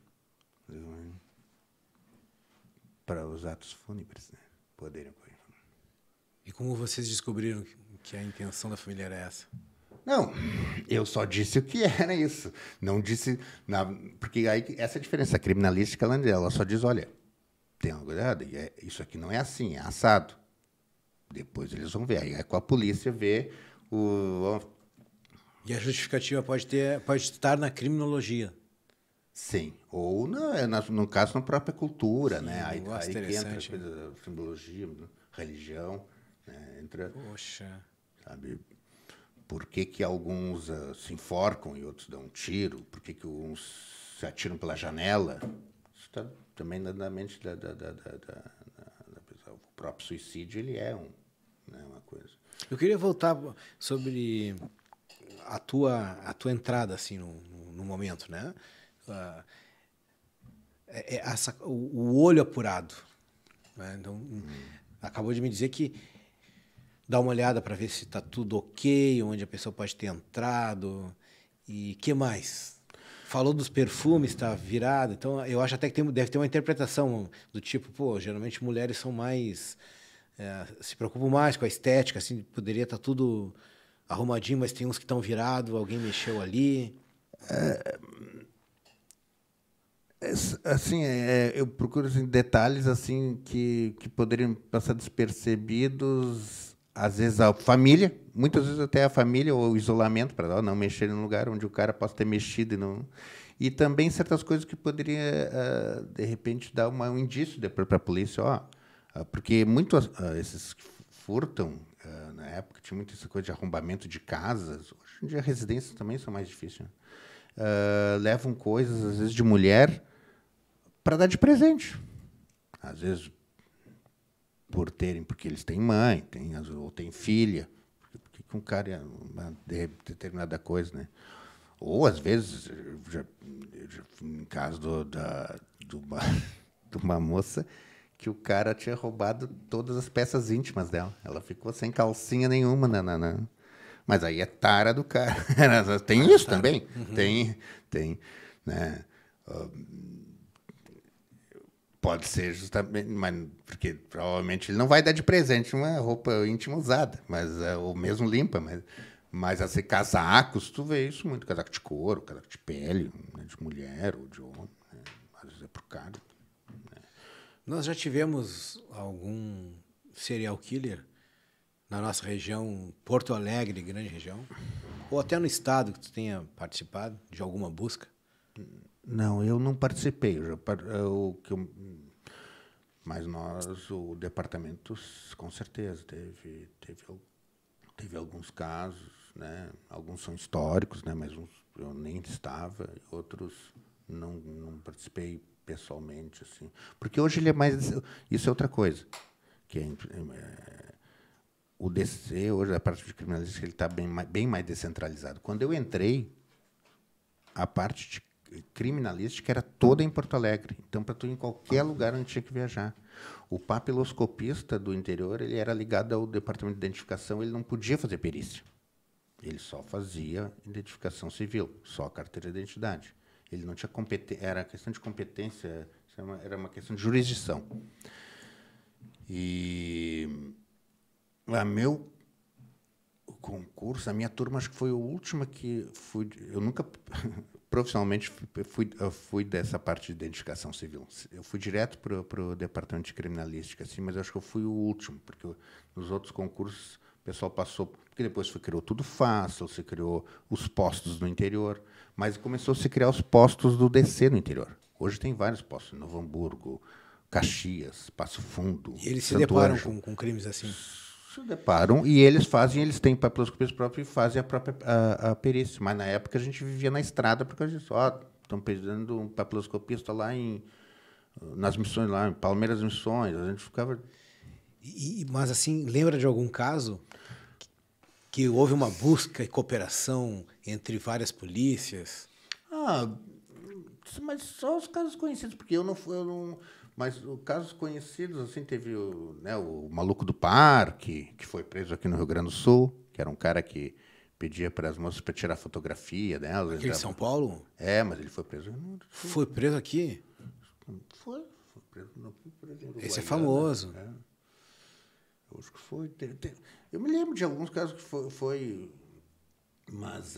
para os atos fúnebres, né, poderem ocorrer. E como vocês descobriram que a intenção da família era essa? Não, eu só disse o que era isso. Não disse... porque aí essa é a diferença. A criminalística, ela só diz, olha, tem algo errado, isso aqui não é assim, é assado. Depois eles vão ver. Aí é com a polícia ver o... E a justificativa pode estar na criminologia. Sim. Ou, no caso, na própria cultura. Sim, né? Aí que entra a coisa, simbologia, religião. Né? Entra... Poxa... Sabe... Por que alguns se enforcam e outros dão um tiro? Por que uns se atiram pela janela? Isso está também na mente da pessoa. O próprio suicídio ele é uma coisa. Eu queria voltar sobre a tua entrada assim no momento, né? O olho apurado. Né? Então, acabou de me dizer que dá uma olhada para ver se está tudo ok, onde a pessoa pode ter entrado. E que mais? Falou dos perfumes, está virado. Então, eu acho até que deve ter uma interpretação do tipo, geralmente mulheres são mais... se preocupam mais com a estética, assim, poderia estar tudo arrumadinho, mas tem uns que estão virados, alguém mexeu ali. Assim, eu procuro assim, detalhes assim, que poderiam passar despercebidos... Às vezes a família, muitas vezes até a família, ou o isolamento, para não mexer em um lugar onde o cara possa ter mexido. E também certas coisas que poderia, de repente, dar um indício para a polícia. Porque muitos esses que furtam, na época, tinha muito essa coisa de arrombamento de casas. Hoje em dia, residências também são mais difíceis. Levam coisas, às vezes, de mulher para dar de presente. Às vezes... porque eles têm mãe, ou têm filha, porque um cara é uma determinada coisa, né? Ou, às vezes, em caso de uma moça, que o cara tinha roubado todas as peças íntimas dela. Ela ficou sem calcinha nenhuma. Mas aí é tara do cara. Tem isso também? Uhum. Tem. Né? Pode ser justamente, mas porque provavelmente ele não vai dar de presente uma roupa íntima usada, ou mesmo limpa, mas assim, casacos, tu vê isso muito, casaco de couro, casaco de pele, né, de mulher ou de homem, né, às vezes é pro cara. Né. Nós já tivemos algum serial killer na nossa região, Porto Alegre, grande região, ou até no estado que tu tenha participado de alguma busca? Não, eu não participei. Mas o departamento, com certeza, teve alguns casos, né? Alguns são históricos, né? Mas uns eu nem estava, outros não participei pessoalmente, assim. Porque hoje ele é mais... Isso é outra coisa. O DC, hoje, a parte de criminalística, ele está bem mais descentralizado. Quando eu entrei, a parte de criminalística era toda em Porto Alegre. Então, para tu ir em qualquer lugar onde tinha que viajar. O papiloscopista do interior, ele era ligado ao departamento de identificação, ele não podia fazer perícia. Ele só fazia identificação civil, só carteira de identidade. Ele não tinha competência, era questão de competência, era uma questão de jurisdição. E meu concurso, a minha turma, acho que foi a última que fui. Eu nunca, profissionalmente, fui dessa parte de identificação civil. Eu fui direto para o departamento de criminalística, assim, mas acho que eu fui o último, porque nos outros concursos o pessoal passou. Porque depois se criou tudo fácil, se criou os postos no interior, mas começou a se criar os postos do DC no interior. Hoje tem vários postos, Novo Hamburgo, Caxias, Passo Fundo. E eles se Santo deparam Ângelo. com crimes assim. Se deparam e eles têm papiloscopias próprias e fazem a própria a perícia. Mas na época a gente vivia na estrada por causa disso. Estão pedindo um papiloscopista lá nas missões, lá em Palmeiras Missões. A gente ficava. Mas assim, lembra de algum caso que houve uma busca e cooperação entre várias polícias? Mas só os casos conhecidos, porque eu não. Mas os casos conhecidos, assim, teve o maluco do parque, que foi preso aqui no Rio Grande do Sul, que era um cara que pedia para as moças para tirar fotografia delas. Aquele de São Paulo? Mas ele foi preso. Foi preso aqui? Foi preso no Uruguaiana. Esse é famoso. Eu acho que foi. Eu me lembro de alguns casos que foi mas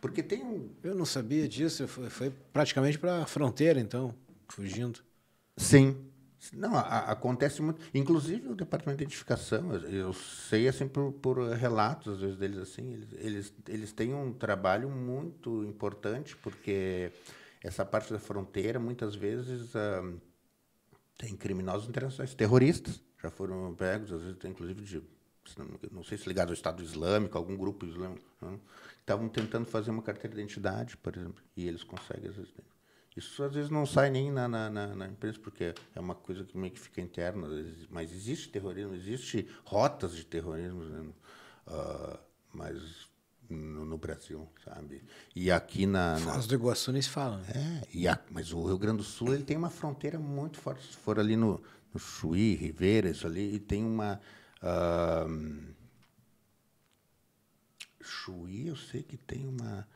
porque tem um. Eu não sabia disso. Foi praticamente para a fronteira, então, fugindo. Sim. Não, acontece muito. Inclusive o departamento de identificação, eu sei assim por relatos às vezes deles assim, eles têm um trabalho muito importante porque essa parte da fronteira muitas vezes tem criminosos internacionais, terroristas já foram pegos, às vezes tem inclusive não sei se ligados ao Estado Islâmico, algum grupo islâmico, estavam tentando fazer uma carteira de identidade, por exemplo, e eles conseguem às vezes. Isso às vezes não sai nem na imprensa, porque é uma coisa que meio que fica interna, mas existe terrorismo, existe rotas de terrorismo, né? Mas no Brasil, sabe? E aqui Foz do Iguaçu nem se fala. Né? Mas o Rio Grande do Sul ele tem uma fronteira muito forte. Se for ali no Chuí, Rivera, isso ali, e tem uma... Chuí, eu sei que tem uma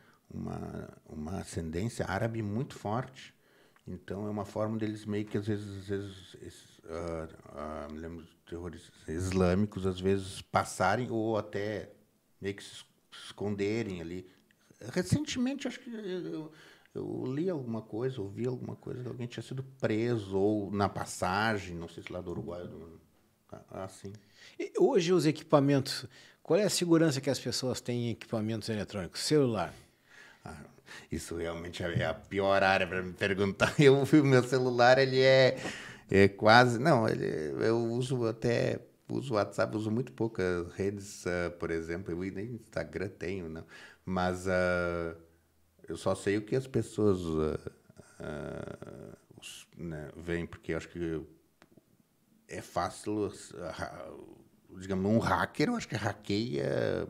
ascendência árabe muito forte. Então, é uma forma deles meio que, às vezes me lembro de terroristas islâmicos, às vezes, passarem ou até meio que se esconderem ali. Recentemente, acho que eu li alguma coisa, ouvi alguma coisa, que alguém tinha sido preso, ou na passagem, não sei se lá do Uruguai. Assim. Hoje, os equipamentos, qual é a segurança que as pessoas têm em equipamentos eletrônicos? Celular. Isso realmente é a pior área para me perguntar. Eu vi o meu celular, ele é quase... Não, eu uso WhatsApp, uso muito poucas redes, por exemplo. Eu nem Instagram tenho, não. Mas eu só sei o que as pessoas veem, porque eu acho que é fácil, digamos, um hacker, eu acho que hackeia...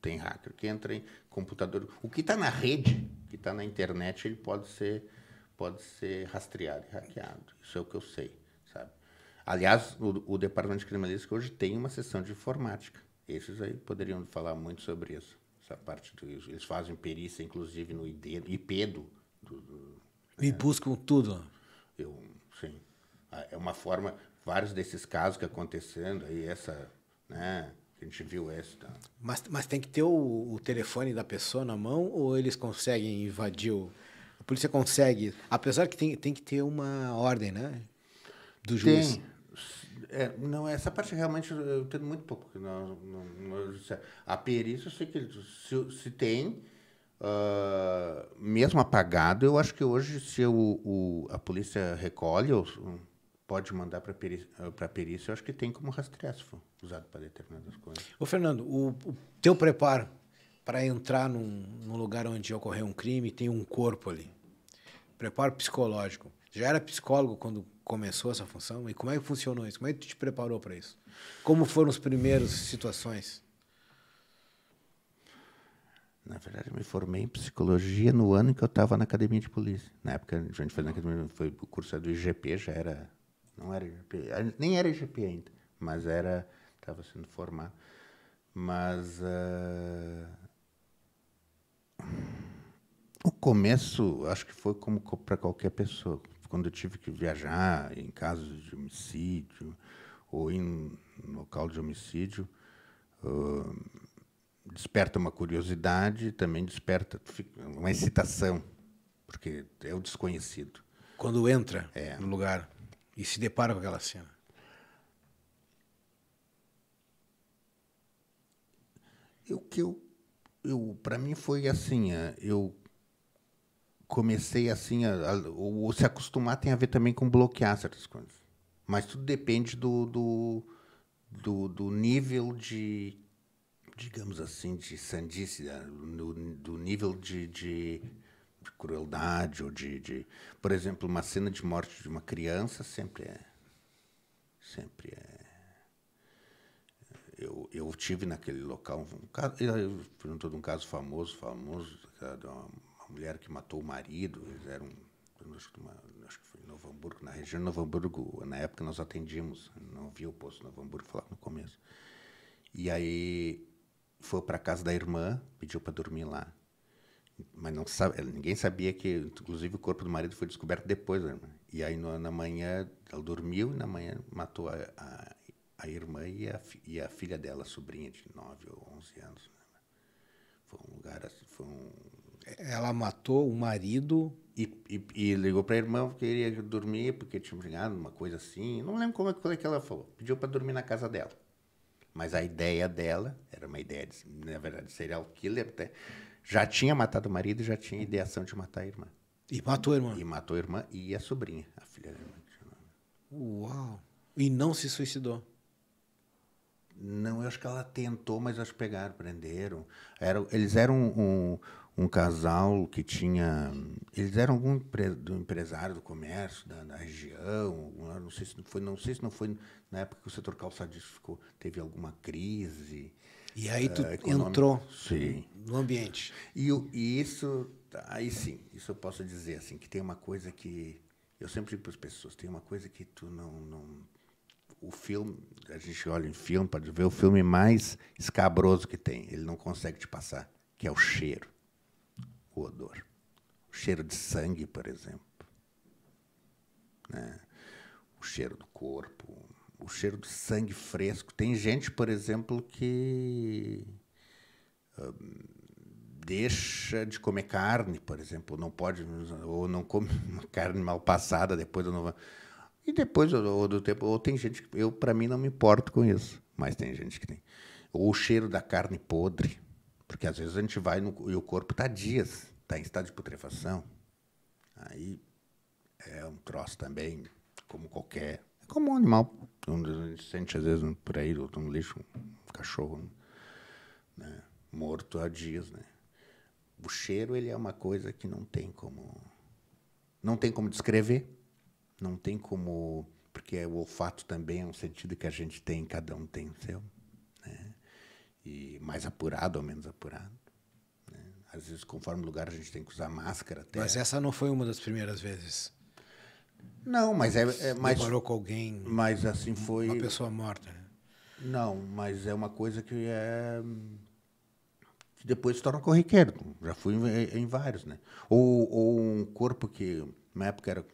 Tem hacker que entra em computador. O que está na rede, o que está na internet, ele pode ser rastreado e hackeado. Isso é o que eu sei, sabe? Aliás, o departamento de criminalística hoje tem uma seção de informática. Esses aí poderiam falar muito sobre isso. Essa parte eles fazem perícia, inclusive, no IPEDO. E buscam tudo. Sim. É uma forma... Vários desses casos que acontecendo aí, né? A gente viu esse. Tá? Mas tem que ter o telefone da pessoa na mão ou eles conseguem invadir a polícia consegue, apesar que tem que ter uma ordem, né? Do juiz. Não, essa parte realmente eu entendo muito pouco. A perícia, eu sei que se tem, mesmo apagado, eu acho que hoje, se a polícia recolhe, pode mandar para a perícia, eu acho que tem como rastrear se for usado para determinadas coisas. Ô, Fernando, o teu preparo para entrar num lugar onde ocorreu um crime, tem um corpo ali. Preparo psicológico. Já era psicólogo quando começou essa função? E como é que funcionou isso? Como é que tu te preparou para isso? Como foram as primeiras situações? Na verdade, eu me formei em psicologia no ano em que eu estava na academia de polícia. Na época, a gente fazia na academia, o curso do IGP, já era... Não era IGP, nem era IGP ainda, mas estava sendo formado. Mas No começo, acho que foi como para qualquer pessoa. Quando eu tive que viajar em casos de homicídio ou em local de homicídio, desperta uma curiosidade, também desperta uma excitação, porque é o desconhecido. Quando entra no lugar e se depara com aquela cena. Para mim foi assim, eu comecei assim, o se acostumar tem a ver também com bloquear certas coisas. Mas tudo depende do nível de, digamos assim, de sandice, do nível de crueldade, ou por exemplo, uma cena de morte de uma criança sempre é. Eu tive naquele local eu perguntou de um caso famoso, de uma mulher que matou o marido. Eles eram, acho que foi em Novo Hamburgo, na região de Novo Hamburgo. Na época nós atendíamos, não havia o posto de Novo Hamburgo, falava no começo. E aí foi para a casa da irmã, pediu para dormir lá. Mas não sabe, ninguém sabia que, inclusive, o corpo do marido foi descoberto depois da irmã. E aí na manhã ela dormiu e na manhã matou a irmã e a filha dela, a sobrinha de 9 ou 11 anos. Foi um lugar assim, Ela matou o marido. E ligou para a irmã porque queria dormir, porque tinha brigado, uma coisa assim. Não lembro como é que ela falou. Pediu para dormir na casa dela. Mas a ideia dela era uma ideia, na verdade, serial killer. Até, já tinha matado o marido e já tinha ideação de matar a irmã. E matou a irmã. E matou a irmã e a sobrinha, a filha da irmã. Uau! E não se suicidou. Não, eu acho que ela tentou, mas acho que pegaram, prenderam. Eles eram um casal que tinha... Eles eram do empresário do comércio da região. Não sei se não foi na época que o setor calçadístico teve alguma crise. E aí tu entrou no ambiente. E isso, aí sim, isso eu posso dizer, assim, que tem uma coisa que... Eu sempre digo para as pessoas, tem uma coisa que tu não o filme, a gente olha em filme, pode ver o filme mais escabroso que tem. Ele não consegue te passar, que é o cheiro, o odor. O cheiro de sangue, por exemplo. Né? O cheiro do corpo, o cheiro do sangue fresco. Tem gente, por exemplo, que deixa de comer carne, por exemplo, não pode, ou não come carne mal passada depois do novo. E depois do tempo, ou tem gente que... Eu, para mim, não me importo com isso, mas tem gente que tem. Ou o cheiro da carne podre, porque às vezes a gente vai e o corpo está dias, está em estado de putrefação. Aí é um troço também, como qualquer... Como um animal, onde a gente sente às vezes por aí, ou no lixo, um cachorro, né, morto há dias, né? O cheiro, ele é uma coisa que não tem como descrever. Não tem como... Porque o olfato também é um sentido que a gente tem, cada um tem o seu. Né? E mais apurado ou menos apurado. Né? Às vezes, conforme o lugar, a gente tem que usar máscara. Até. Mas essa não foi uma das primeiras vezes? Não, mas mais... Deparou com alguém... Mas assim foi... Uma pessoa morta. Né? Não, mas é uma coisa que que depois se torna corriqueiro. Já fui em vários, né? Ou um corpo que, na época, era...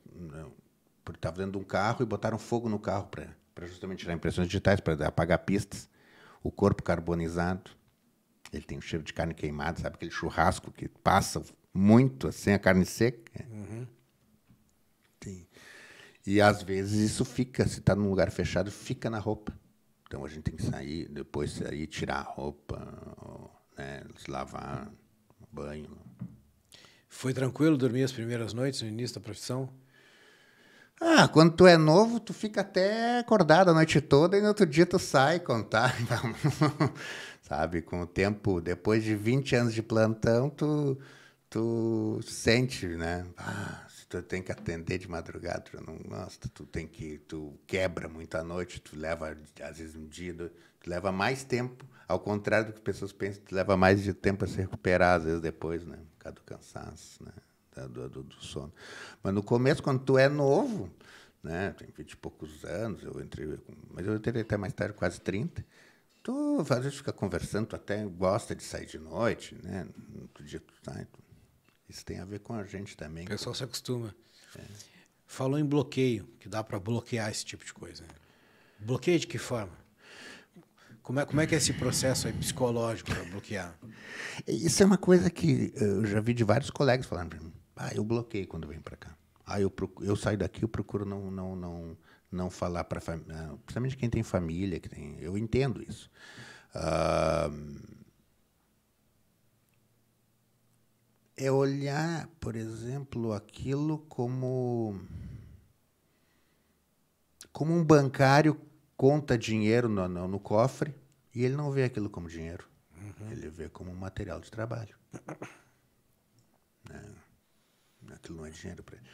Porque estava dentro de um carro e botaram fogo no carro para justamente tirar impressões digitais, para apagar pistas. O corpo carbonizado, ele tem um cheiro de carne queimada, sabe? Aquele churrasco que passa muito, assim, a carne seca. Uhum. E, às vezes, isso fica, se está num lugar fechado, fica na roupa. Então, a gente tem que sair, depois sair, tirar a roupa, né? Se lavar, banho. Foi tranquilo dormir as primeiras noites no início da profissão? Quando tu é novo, tu fica até acordado a noite toda e no outro dia tu sai contar. Sabe, com o tempo, depois de 20 anos de plantão, tu sente, né? Se tu tem que atender de madrugada, tu quebra muito a noite, tu leva, às vezes, um dia, tu leva mais tempo, ao contrário do que as pessoas pensam, tu leva mais de tempo a se recuperar, às vezes, depois, né? Por causa do cansaço, né? Do sono. Mas no começo, quando tu é novo, né, tem 20 e poucos anos, mas eu entrei até mais tarde, quase 30, tu às vezes fica conversando, tu até gosta de sair de noite, né? No outro dia tu sai, Isso tem a ver com a gente também. O pessoal se acostuma. Falou em bloqueio, que dá para bloquear esse tipo de coisa. Né? Bloqueio de que forma? Como é que é esse processo aí psicológico para bloquear? Isso é uma coisa que eu já vi de vários colegas falando para mim. Eu bloqueio quando venho para cá. Eu saio daqui, eu procuro não falar para família, principalmente quem tem família, eu entendo isso. É olhar, por exemplo, aquilo como um bancário conta dinheiro no cofre e ele não vê aquilo como dinheiro. Ele vê como um material de trabalho. Aquilo não é dinheiro para ele.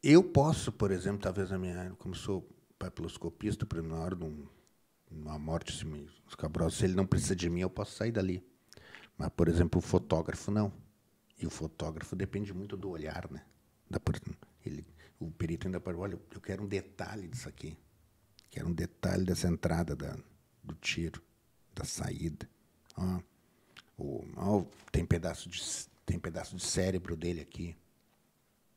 Eu posso, por exemplo, talvez como sou papiloscopista, na hora de uma morte escabrosa, se ele não precisa de mim, eu posso sair dali. Mas, por exemplo, o fotógrafo não. E o fotógrafo depende muito do olhar, né? O perito ainda pode, olha, eu quero um detalhe disso aqui. Quero um detalhe dessa entrada do tiro, da saída. Tem pedaço de cérebro dele aqui.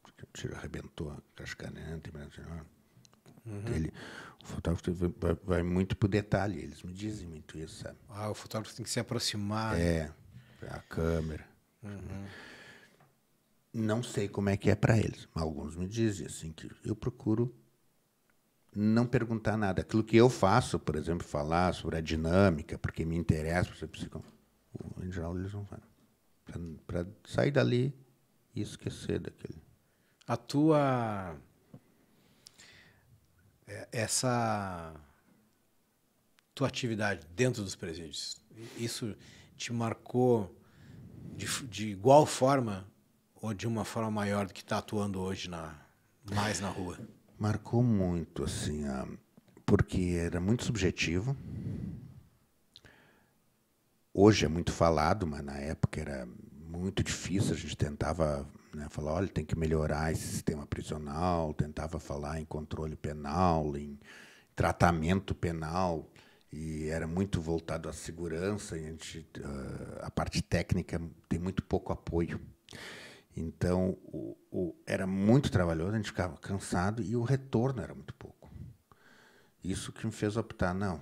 O tiro arrebentou a cascanante. O fotógrafo vai muito pro detalhe. Eles me dizem muito isso, sabe? O fotógrafo tem que se aproximar. A câmera. Não sei como é que é para eles. Alguns me dizem assim que eu procuro não perguntar nada. Aquilo que eu faço, por exemplo, falar sobre a dinâmica, porque me interessa, em geral eles não falam. Para sair dali e esquecer daquele. A tua... Essa tua atividade dentro dos presídios, isso te marcou de igual forma ou de uma forma maior do que está atuando hoje mais na rua? Marcou muito, assim, porque era muito subjetivo. Hoje é muito falado, mas na época era muito difícil. A gente tentava, né, falar, olha, tem que melhorar esse sistema prisional, tentava falar em controle penal, em tratamento penal, e era muito voltado à segurança, e a parte técnica tem muito pouco apoio. Então, era muito trabalhoso, a gente ficava cansado e o retorno era muito pouco. Isso que me fez optar, não.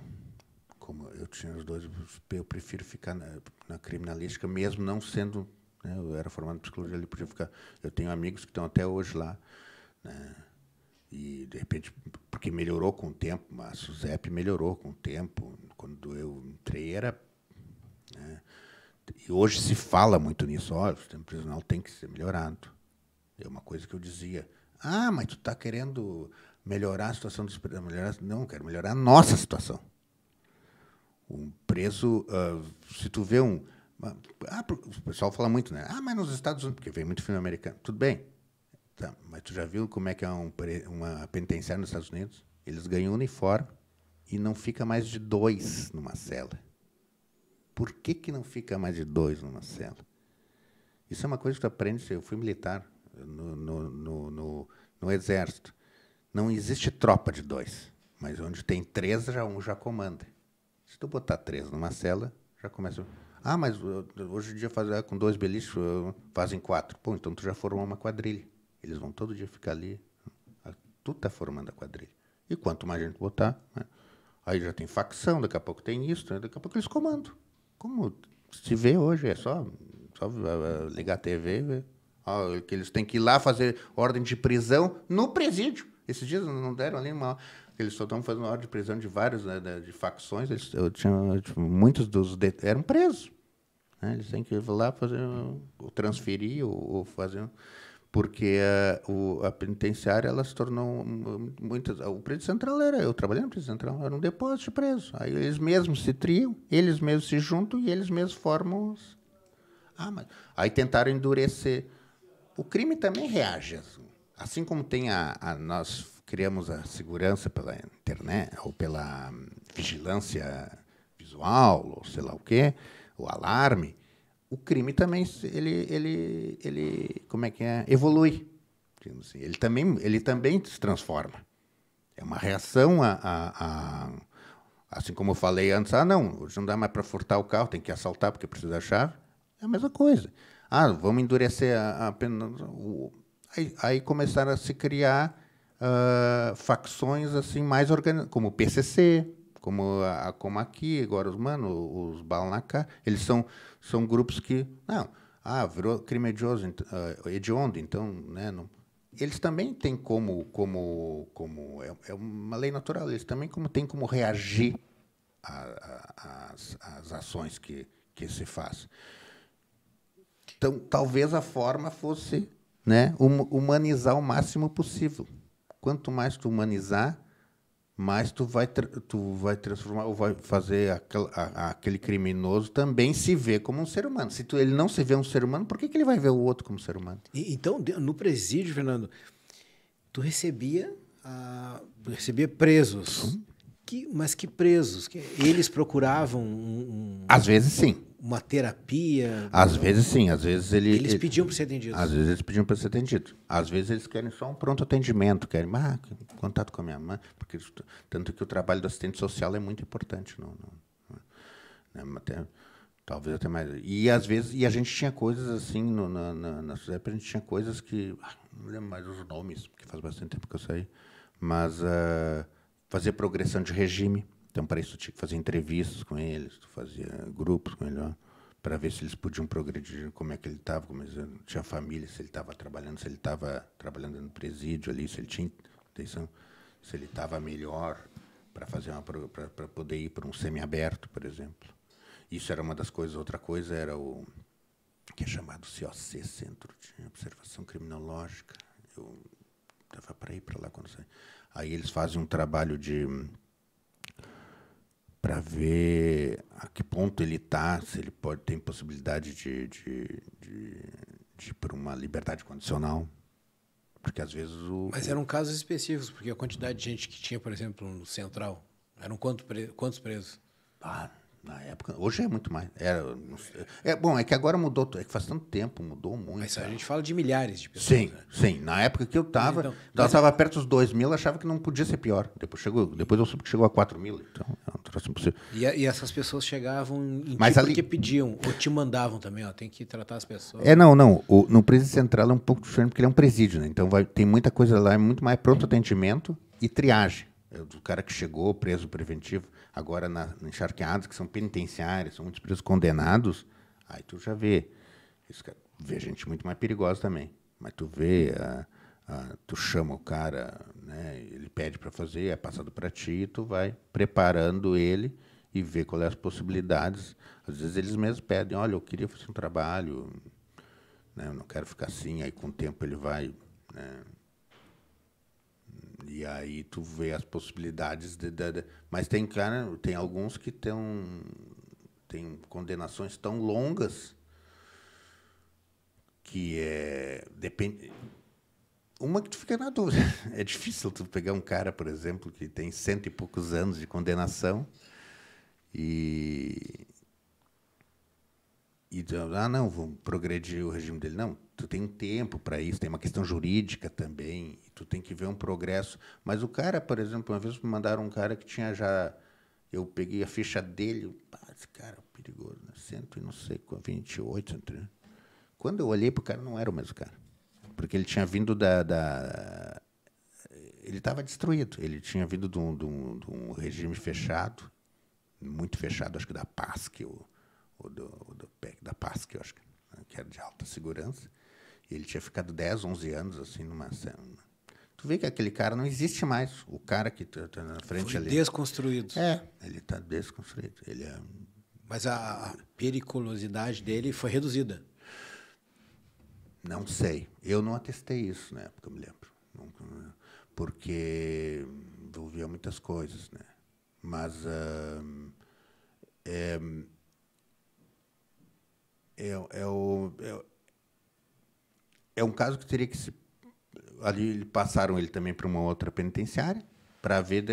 Como eu tinha os dois, eu prefiro ficar na criminalística, mesmo não sendo... Né, eu era formado em psicologia, ele podia ficar... Eu tenho amigos que estão até hoje lá, né, e, de repente, porque melhorou com o tempo, a SUSEP melhorou com o tempo. Quando eu entrei, era... Né, e hoje se fala muito nisso. Olha, o sistema prisional tem que ser melhorado. É uma coisa que eu dizia. Mas tu está querendo melhorar a situação dos presos? Não, quero melhorar a nossa situação. Um preso, se tu vê o pessoal fala muito, né? Mas nos Estados Unidos, porque vem muito filme americano. Tudo bem. Tá, mas tu já viu como é que é uma penitenciária nos Estados Unidos? Eles ganham uniforme e não fica mais de 2 numa cela. Por que não fica mais de 2 numa cela? Isso é uma coisa que tu aprende. Eu fui militar no Exército. Não existe tropa de 2, mas onde tem 3, um já comanda. Se tu botar 3 numa cela, já começa... mas hoje em dia com 2 beliches fazem 4. Pô, então tu já formou uma quadrilha. Eles vão todo dia ficar ali. Tu tá formando a quadrilha. E quanto mais gente botar, né? Aí já tem facção, daqui a pouco tem isso, daqui a pouco eles comandam. Como se vê hoje, é só ligar a TV e ver. Que eles têm que ir lá fazer ordem de prisão no presídio. Esses dias não deram ali eles só estão fazendo ordem de prisão de vários, né, de facções. Muitos eram presos. Né? Eles têm que ir lá fazer, ou transferir, ou fazer... Porque a penitenciária ela se tornou muitas. O Presídio Central eu trabalhei no Presídio Central, era um depósito de preso. Aí eles mesmos se triam, eles mesmos se juntam e eles mesmos formam os... Aí tentaram endurecer. O crime também reage. Assim como tem nós criamos a segurança pela internet, ou pela vigilância visual, ou sei lá o quê, o alarme, o crime também ele como é que é, evolui. Assim, ele também se transforma. É uma reação Assim como eu falei antes, não, hoje não dá mais para furtar o carro, tem que assaltar porque precisa da chave. É a mesma coisa. Vamos endurecer a pena. Aí começaram a se criar facções assim mais organizadas, como o PCC, como aqui, agora os Bala na Cara. Eles são grupos que... Não, virou crime hediondo, então... Né, não, eles também têm é uma lei natural, eles também têm como reagir às ações que se faz. Então, talvez a forma fosse, né, humanizar o máximo possível. Quanto mais tu humanizar, mais tu vai transformar, ou vai fazer aquele criminoso também se ver como um ser humano. Se ele não se vê um ser humano, por que ele vai ver o outro como ser humano? Então, no presídio, Fernando, tu recebia presos. Mas que presos? Eles procuravam Às vezes, sim. Uma terapia? Às vezes, sim. Às vezes eles pediam para ser atendidos. Às vezes eles pediam para ser atendidos. Às vezes eles querem só um pronto atendimento, querem contato com a minha mãe, porque tanto que o trabalho do assistente social é muito importante. Talvez até mais. E às vezes a gente tinha coisas assim na SUSEP, a gente tinha coisas que não lembro mais os nomes, porque faz bastante tempo que eu saí, mas fazer progressão de regime. Então, para isso, tinha que fazer entrevistas com eles, fazia grupos com eles, para ver se eles podiam progredir, como é que ele estava, como ele tinha família, se ele estava trabalhando no presídio ali, se ele tinha intenção, se ele estava melhor para poder ir para um semiaberto, por exemplo. Isso era uma das coisas. Outra coisa era o que é chamado COC, Centro de Observação Criminológica. Eu estava para ir para lá quando saí. Aí eles fazem um trabalho para ver a que ponto ele está, se ele tem possibilidade de ir para uma liberdade condicional. Porque, às vezes, Mas eram casos específicos, porque a quantidade de gente que tinha, por exemplo, no Central, eram quantos presos? Na época, hoje é muito mais. Bom, é que agora mudou, é que faz tanto tempo, mudou muito. Mas a gente fala de milhares de pessoas. Sim, né? Sim. Na época que eu estava, estava perto dos 2.000, eu achava que não podia ser pior. Depois eu soube que chegou a 4.000, então é um troço impossível. E essas pessoas chegavam em porque pediam, ou te mandavam também, tem que tratar as pessoas. Não. No presídio central é um pouco diferente, porque ele é um presídio, né? Então tem muita coisa lá, é muito mais pronto atendimento e triagem. Do cara que chegou, preso preventivo, agora encharqueados, que são penitenciários, são muitos presos condenados, aí tu já vê gente muito mais perigosa também. Mas tu vê, tu chama o cara, né, ele pede para fazer, é passado para ti, e tu vai preparando ele e vê quais as possibilidades. Às vezes eles mesmos pedem, olha, eu queria fazer um trabalho, né, eu não quero ficar assim, aí com o tempo ele vai... Né, e aí tu vê as possibilidades mas tem alguns que têm condenações tão longas que depende. Uma que tu fica na dúvida. É difícil tu pegar um cara, por exemplo, que tem 100 e poucos anos de condenação e não, vamos progredir o regime dele. Não, tu tem um tempo para isso, tem uma questão jurídica também, e tu tem que ver um progresso. Mas o cara, por exemplo, uma vez me mandaram um cara que tinha já... Eu peguei a ficha dele, esse cara é perigoso, né? 100 e não sei, 28. Quando eu olhei para o cara, não era o mesmo cara. Porque ele tinha vindo ele estava destruído. Ele tinha vindo de um regime fechado, muito fechado, acho que da PASC, do PEC da PASC, eu acho que era de alta segurança. E ele tinha ficado 10, 11 anos assim numa cena. Tu vê que aquele cara não existe mais. O cara que está na frente ali. Desconstruído. Ele está desconstruído. Mas a periculosidade dele foi reduzida. Não sei. Eu não atestei isso na época, eu me lembro. Porque envolvia muitas coisas, né? Mas é um caso que teria que se... Ali passaram ele também para uma outra penitenciária para ver,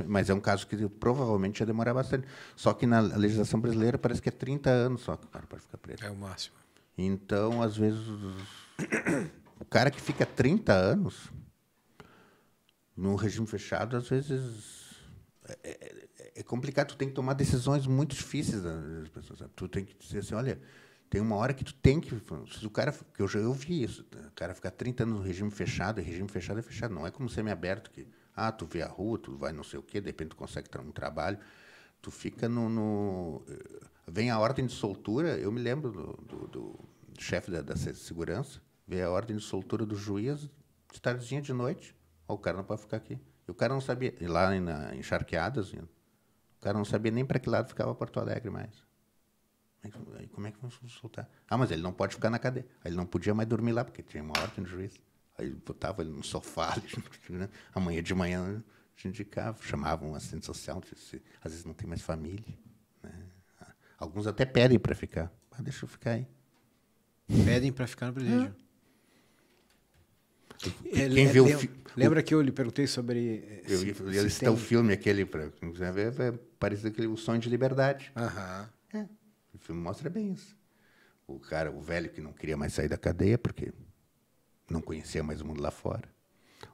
mas é um caso que provavelmente ia demorar bastante. Só que na legislação brasileira parece que é 30 anos só que o cara pode ficar preso. É o máximo. Então, às vezes, o cara que fica 30 anos no regime fechado, às vezes é complicado, tu tem que tomar decisões muito difíceis das pessoas, sabe? Tu tem que dizer assim, olha, tem uma hora que tu tem que... Se o cara, que eu vi isso, o cara ficar 30 anos no regime fechado, e regime fechado é fechado, não é como semiaberto, que tu vê a rua, tu vai não sei o quê, de repente tu consegue um trabalho, tu fica vem a ordem de soltura, eu me lembro do chefe da segurança, veio a ordem de soltura do juiz de tardezinha de noite, o cara não pode ficar aqui. E o cara não sabia, e lá em Charqueadas, o cara não sabia nem para que lado ficava Porto Alegre mais. Aí, como é que vamos soltar? Mas ele não pode ficar na cadeia. Aí ele não podia mais dormir lá, porque tinha uma ordem do juiz. Aí botava ele no sofá, né? Amanhã de manhã a gente indicava, chamavam um assistente social, às vezes não tem mais família. Né? Alguns até pedem para ficar. Deixa eu ficar aí. Pedem para ficar no presídio. Quem vê lembra que eu lhe perguntei sobre... Eu citar o filme aquele, para quem quiser ver, parece aquele O Sonho de Liberdade. O filme mostra bem isso. O velho que não queria mais sair da cadeia porque não conhecia mais o mundo lá fora.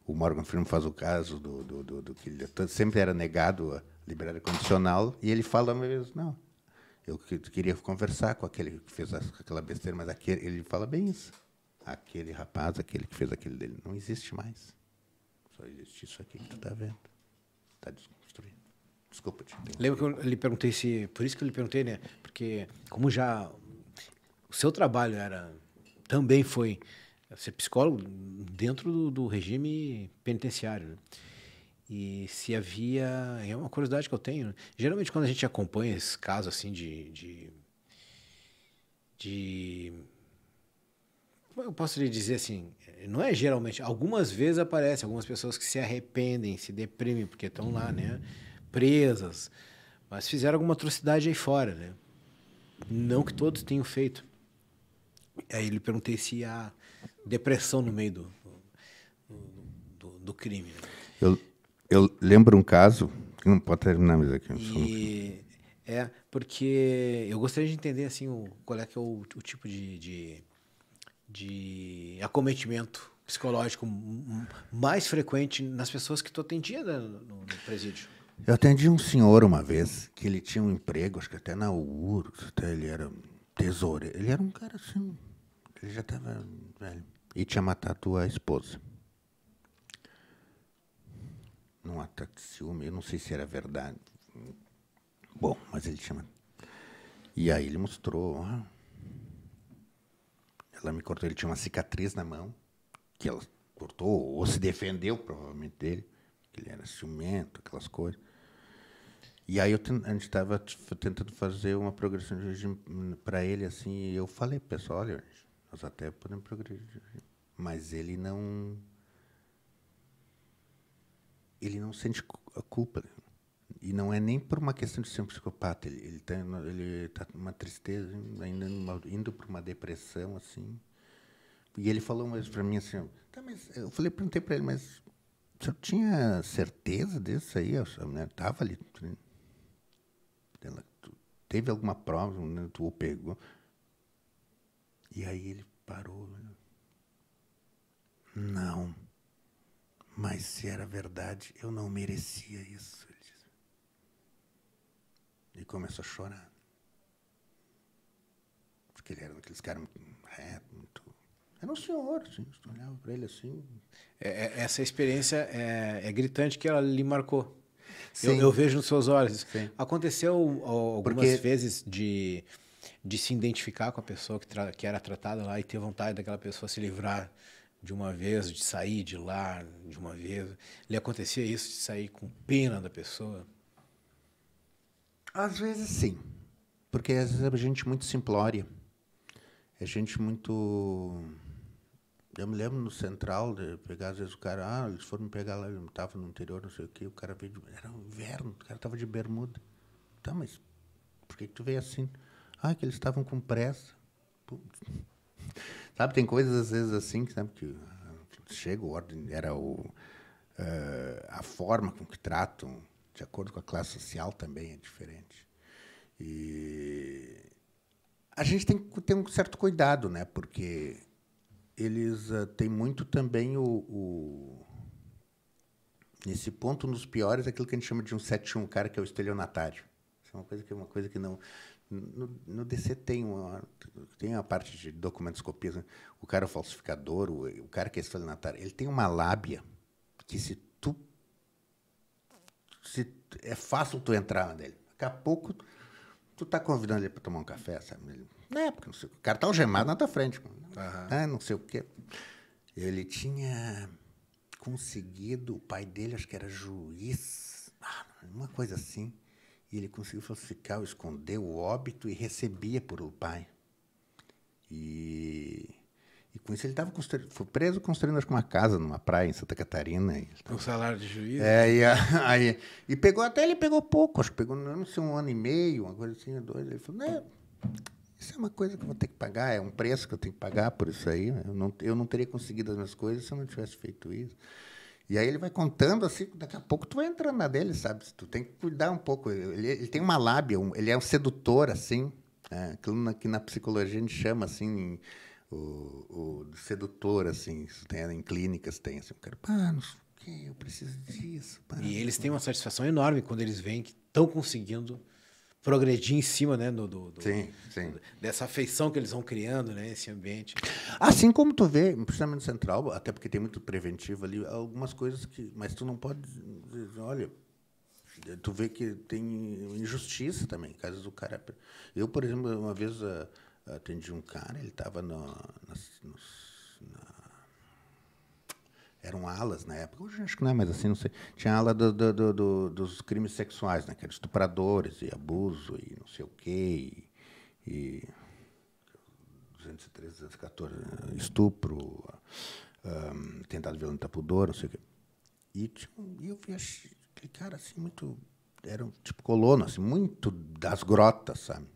O Morgan Freeman faz o caso do que ele sempre era negado a liberdade condicional, e ele fala uma vez, não, eu queria conversar com aquele que fez aquela besteira, mas ele fala bem isso. Aquele rapaz, aquele que fez aquele dele, não existe mais. Só existe isso aqui que tu está vendo. Está desconstruído. Desculpa te interromper. Lembra que eu lhe perguntei se... Por isso que eu lhe perguntei, né? Porque como já... O seu trabalho também foi ser psicólogo dentro do regime penitenciário, né? E se havia... É uma curiosidade que eu tenho, né? Geralmente, quando a gente acompanha esses casos assim de eu posso lhe dizer assim, não é geralmente, algumas vezes aparece algumas pessoas que se arrependem, se deprimem, porque estão lá, né, presas, mas fizeram alguma atrocidade aí fora, né? Não que todos tenham feito. Aí lhe perguntei se há depressão no meio do crime. Né? Eu lembro um caso, que não pode terminar mais aqui. Porque eu gostaria de entender assim, qual é que é o tipo de acometimento psicológico mais frequente nas pessoas que tu atendia no presídio. Eu atendi um senhor uma vez, que ele tinha um emprego, acho que até na URGS, até ele era tesoureiro. Ele era um cara assim, ele já estava velho. E tinha matado a esposa. Num ataque de ciúme, eu não sei se era verdade. Bom, mas ele tinha... E aí ele mostrou... Ela me cortou, ele tinha uma cicatriz na mão, que ela cortou, ou se defendeu, provavelmente, dele, que ele era ciumento, aquelas coisas. E aí a gente estava tentando fazer uma progressão de regime para ele, assim, e eu falei, pessoal, olha, nós até podemos progredir de regime, mas ele não sente a culpa. E não é nem por uma questão de ser um psicopata. Ele tá numa tristeza, ainda indo para uma depressão, assim. E ele falou uma vez para mim assim, mas eu perguntei para ele, mas o senhor tinha certeza disso aí? A mulher estava ali. Teve alguma prova, né, tu o pegou? E aí ele parou. Né? Não. Mas se era verdade, eu não merecia isso. Ele disse. E começou a chorar. Porque ele era daqueles caras muito reto, muito... Era um senhor, assim, você olhava para ele assim. Essa experiência é gritante que ela lhe marcou. Eu vejo nos seus olhos. Sim. Aconteceu algumas vezes de se identificar com a pessoa que era tratada lá e ter vontade daquela pessoa se livrar de uma vez, de sair de lá de uma vez. Lhe acontecia isso, de sair com pena da pessoa? Às vezes sim. Porque às vezes é gente muito simplória. É gente muito... Eu me lembro no Central de pegar, às vezes o cara, eles foram me pegar lá, eu estava no interior, não sei o quê, o cara veio, era um inverno, o cara estava de bermuda. Tá, mas por que tu veio assim? Que eles estavam com pressa. Putz. Sabe, tem coisas às vezes assim, sabe, que chega o ordem, era a forma com que tratam, de acordo com a classe social também é diferente. E a gente tem que ter um certo cuidado, né, porque eles têm muito também Nesse ponto, um dos piores é aquilo que a gente chama de um 7-1, o cara que é o estelionatário. Isso é uma coisa que não... No DC tem uma parte de documentoscopia, né? O cara é o falsificador, o cara que é estelionatário, ele tem uma lábia que é fácil tu entrar nele. Daqui a pouco tu tá convidando ele para tomar um café, sabe? Na época, não sei, o cara tá algemado na tua frente. Não sei o quê. Ele tinha conseguido, o pai dele, acho que era juiz, uma coisa assim, e ele conseguiu falsificar, esconder o óbito e recebia por o pai. E com isso ele foi preso construindo, acho que uma casa numa praia em Santa Catarina. Um salário de juiz? E ele pegou pouco, acho que pegou, não sei, 1 ano e meio, uma coisa assim, 2. Ele falou, isso é uma coisa que eu vou ter que pagar, é um preço que eu tenho que pagar por isso aí. Eu não teria conseguido as minhas coisas se eu não tivesse feito isso. E aí ele vai contando assim, daqui a pouco tu vai entrando na dele, sabe? Tu tem que cuidar um pouco. Ele tem uma lábia, ele é um sedutor, assim. Aquilo que na psicologia a gente chama, assim, o sedutor, assim. Em clínicas tem, assim. O cara, não sei o quê, eu preciso disso. E eles têm uma satisfação enorme quando eles veem que estão conseguindo progredir em cima, né, sim. Dessa afeição que eles vão criando, né, esse ambiente. Assim como tu vê, principalmente no Central, até porque tem muito preventivo ali, algumas coisas que... Mas tu não pode dizer, olha, tu vê que tem injustiça também, casos do cara... Eu, por exemplo, uma vez atendi um cara, ele estava eram alas na época, hoje acho que não é mais assim, não sei. Tinha ala dos crimes sexuais, né? Que eram estupradores e abuso e não sei o quê. E 213, 214, estupro, tentado de violência pudor, não sei o quê. E eu vi aquele cara assim, muito... Era um tipo colono, assim, muito das grotas, sabe?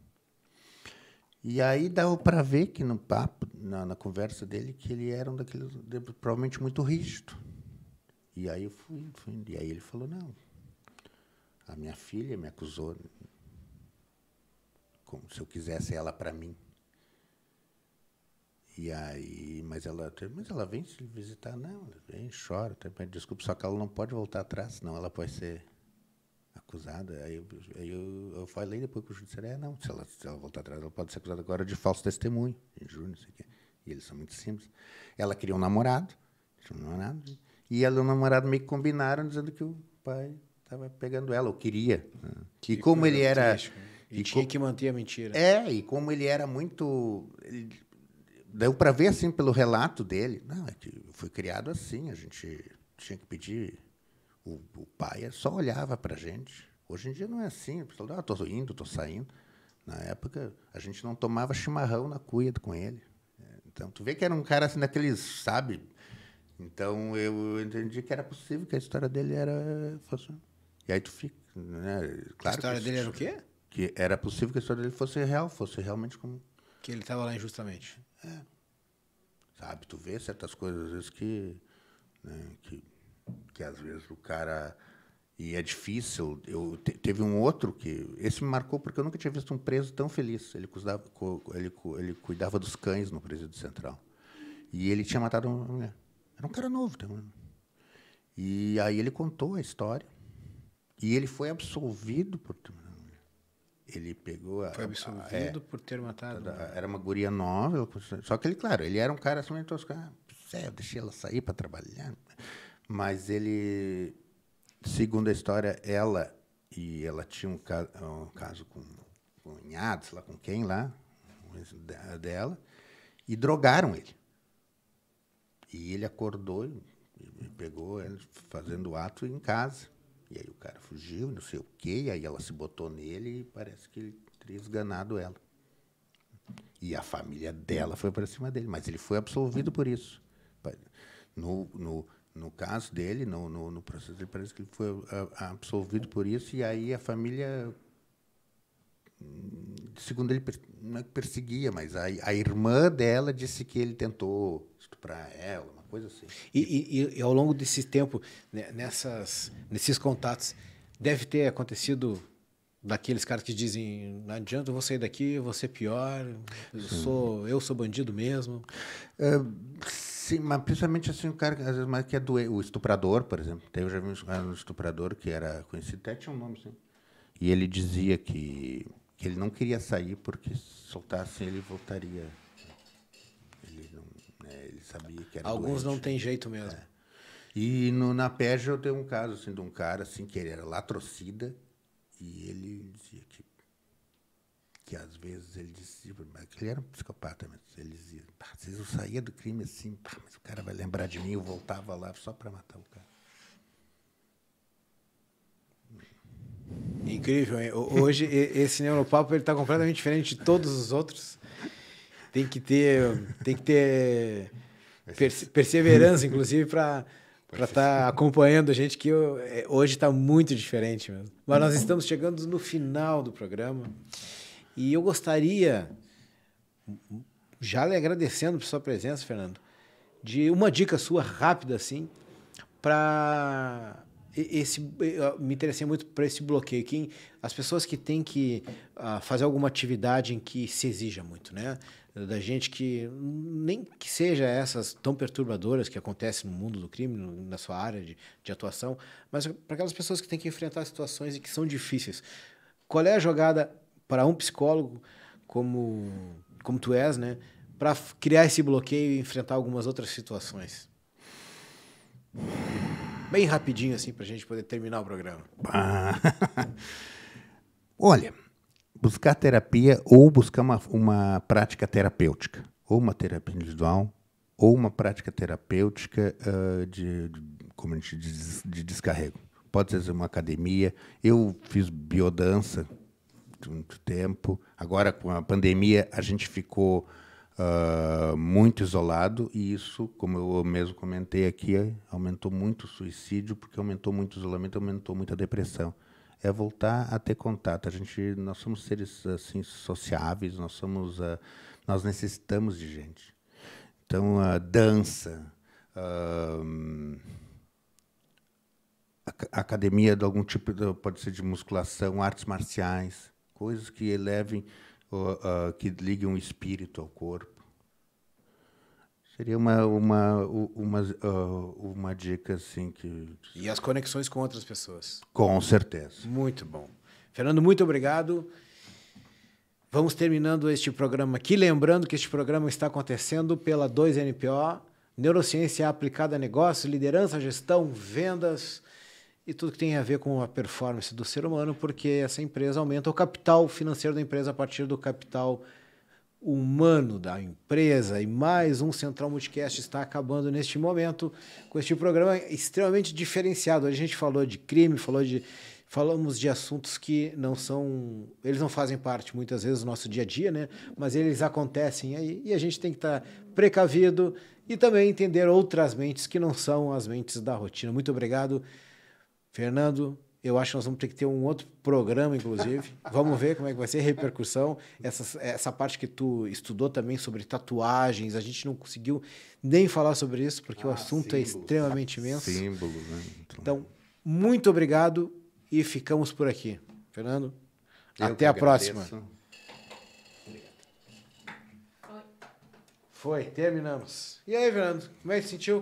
E aí dava para ver que no papo, na conversa dele, que ele era um daqueles, provavelmente muito rígido. E aí eu fui, e aí ele falou, não, a minha filha me acusou como se eu quisesse ela para mim. E aí, mas ela vem se visitar, não, ela vem, chora, desculpa, só que ela não pode voltar atrás, senão ela pode ser acusada. Aí eu falei depois com o judiciário, não, se ela voltar atrás, ela pode ser acusada agora de falso testemunho, injúria, não sei o quê. E eles são muito simples. Ela queria um namorado, e ela e o namorado meio que combinaram, dizendo que o pai estava pegando ela, ou queria. Né? E como ele era... E tinha que manter a mentira. E como ele era muito... Deu para ver, assim, pelo relato dele, não, é que foi criado assim, a gente tinha que pedir... O pai só olhava para a gente. Hoje em dia não é assim. A pessoa, estou indo, estou saindo. Na época, a gente não tomava chimarrão na cuia com ele. Então, tu vê que era um cara assim, daqueles, sabe? Então, eu entendi que era possível, que a história dele fosse... E aí tu fica... Né? Claro, a história dele era o quê? Que era possível que a história dele fosse real, fosse realmente como... Que ele estava lá injustamente. Sabe, tu vê certas coisas, às vezes, que às vezes o cara... E é difícil. Teve um outro que... Esse me marcou porque eu nunca tinha visto um preso tão feliz. Ele cuidava dos cães no presídio central. E ele tinha matado uma mulher. Era um cara novo também. E aí ele contou a história. E ele foi absolvido por ter matado uma mulher. Ele pegou... Foi absolvido por ter matado... Era uma guria nova. Só que ele, claro, ele era um cara assim, eu deixei ela sair para trabalhar... Mas ele, segundo a história, ela tinha um caso com o cunhado, sei lá com quem lá, dela, e drogaram ele. E ele acordou e pegou ela fazendo o ato em casa. E aí o cara fugiu, não sei o quê, e aí ela se botou nele e parece que ele teria esganado ela. E a família dela foi para cima dele, mas ele foi absolvido por isso. No caso dele, no processo dele, parece que ele foi absolvido por isso, e aí a família, segundo ele, não é que perseguia, mas a irmã dela disse que ele tentou estuprar ela, uma coisa assim. E ao longo desse tempo, né, nesses contatos, deve ter acontecido daqueles caras que dizem, não adianta, eu vou sair daqui, eu vou ser pior, eu sou bandido mesmo. Sim, mas principalmente assim, o cara, às vezes, mais que é o estuprador, por exemplo. Eu já vi um estuprador que era conhecido, até tinha um nome assim. E ele dizia que ele não queria sair porque se soltasse ele voltaria. Ele, não, né, ele sabia que era Alguns doente. não tem jeito mesmo. E na Peja eu tenho um caso assim, de um cara assim, que ele era latrocida e ele dizia que às vezes ele dizia, que ele era um psicopata, mas ele dizia, às vezes eu saía do crime assim, mas o cara vai lembrar de mim, eu voltava lá só para matar o cara. Incrível, hein? Hoje esse Neuropapo ele está completamente diferente de todos os outros. Tem que ter perseverança, inclusive, para estar acompanhando a gente, que hoje está muito diferente mesmo. Mas nós estamos chegando no final do programa e eu gostaria, já lhe agradecendo por sua presença, Fernando, de uma dica sua rápida, assim, para me interessei muito por esse bloqueio. As pessoas que têm que fazer alguma atividade em que se exija muito, né? Da gente que, nem que seja essas tão perturbadoras que acontecem no mundo do crime, na sua área de atuação, mas para aquelas pessoas que têm que enfrentar situações e que são difíceis. Qual é a jogada para um psicólogo como tu és, né? Para criar esse bloqueio e enfrentar algumas outras situações? Bem rapidinho, assim, para a gente poder terminar o programa. Olha, buscar terapia ou buscar uma prática terapêutica. Ou uma terapia individual, ou uma prática terapêutica como a gente diz, de descarrego. Pode ser uma academia. Eu fiz biodança de muito tempo. Agora, com a pandemia, a gente ficou muito isolado e isso, como eu mesmo comentei aqui, aumentou muito o suicídio, porque aumentou muito o isolamento, aumentou muito a depressão. É voltar a ter contato. Nós somos seres assim sociáveis, nós necessitamos de gente. Então, a dança, a academia de algum tipo, pode ser de musculação, artes marciais, coisas que elevem, que liguem o espírito ao corpo. Seria uma dica assim que... E as conexões com outras pessoas. Com certeza. Muito bom. Fernando, muito obrigado. Vamos terminando este programa aqui, lembrando que este programa está acontecendo pela 2NPO, Neurociência aplicada a negócios, liderança, gestão, vendas e tudo que tem a ver com a performance do ser humano, porque essa empresa aumenta o capital financeiro da empresa a partir do capital humano da empresa. E mais um Central Multicast está acabando neste momento com este programa extremamente diferenciado. A gente falou de crime, falamos de assuntos que eles não fazem parte muitas vezes do nosso dia a dia, né? Mas eles acontecem aí e a gente tem que estar precavido e também entender outras mentes que não são as mentes da rotina. Muito obrigado, Fernando. Eu acho que nós vamos ter que ter um outro programa, inclusive. Vamos ver como é que vai ser a repercussão. Essa parte que tu estudou também sobre tatuagens, a gente não conseguiu nem falar sobre isso, porque o assunto é extremamente imenso. Símbolos, né? Então, muito obrigado e ficamos por aqui. Fernando, até a próxima. Foi, terminamos. E aí, Fernando, como é que se sentiu?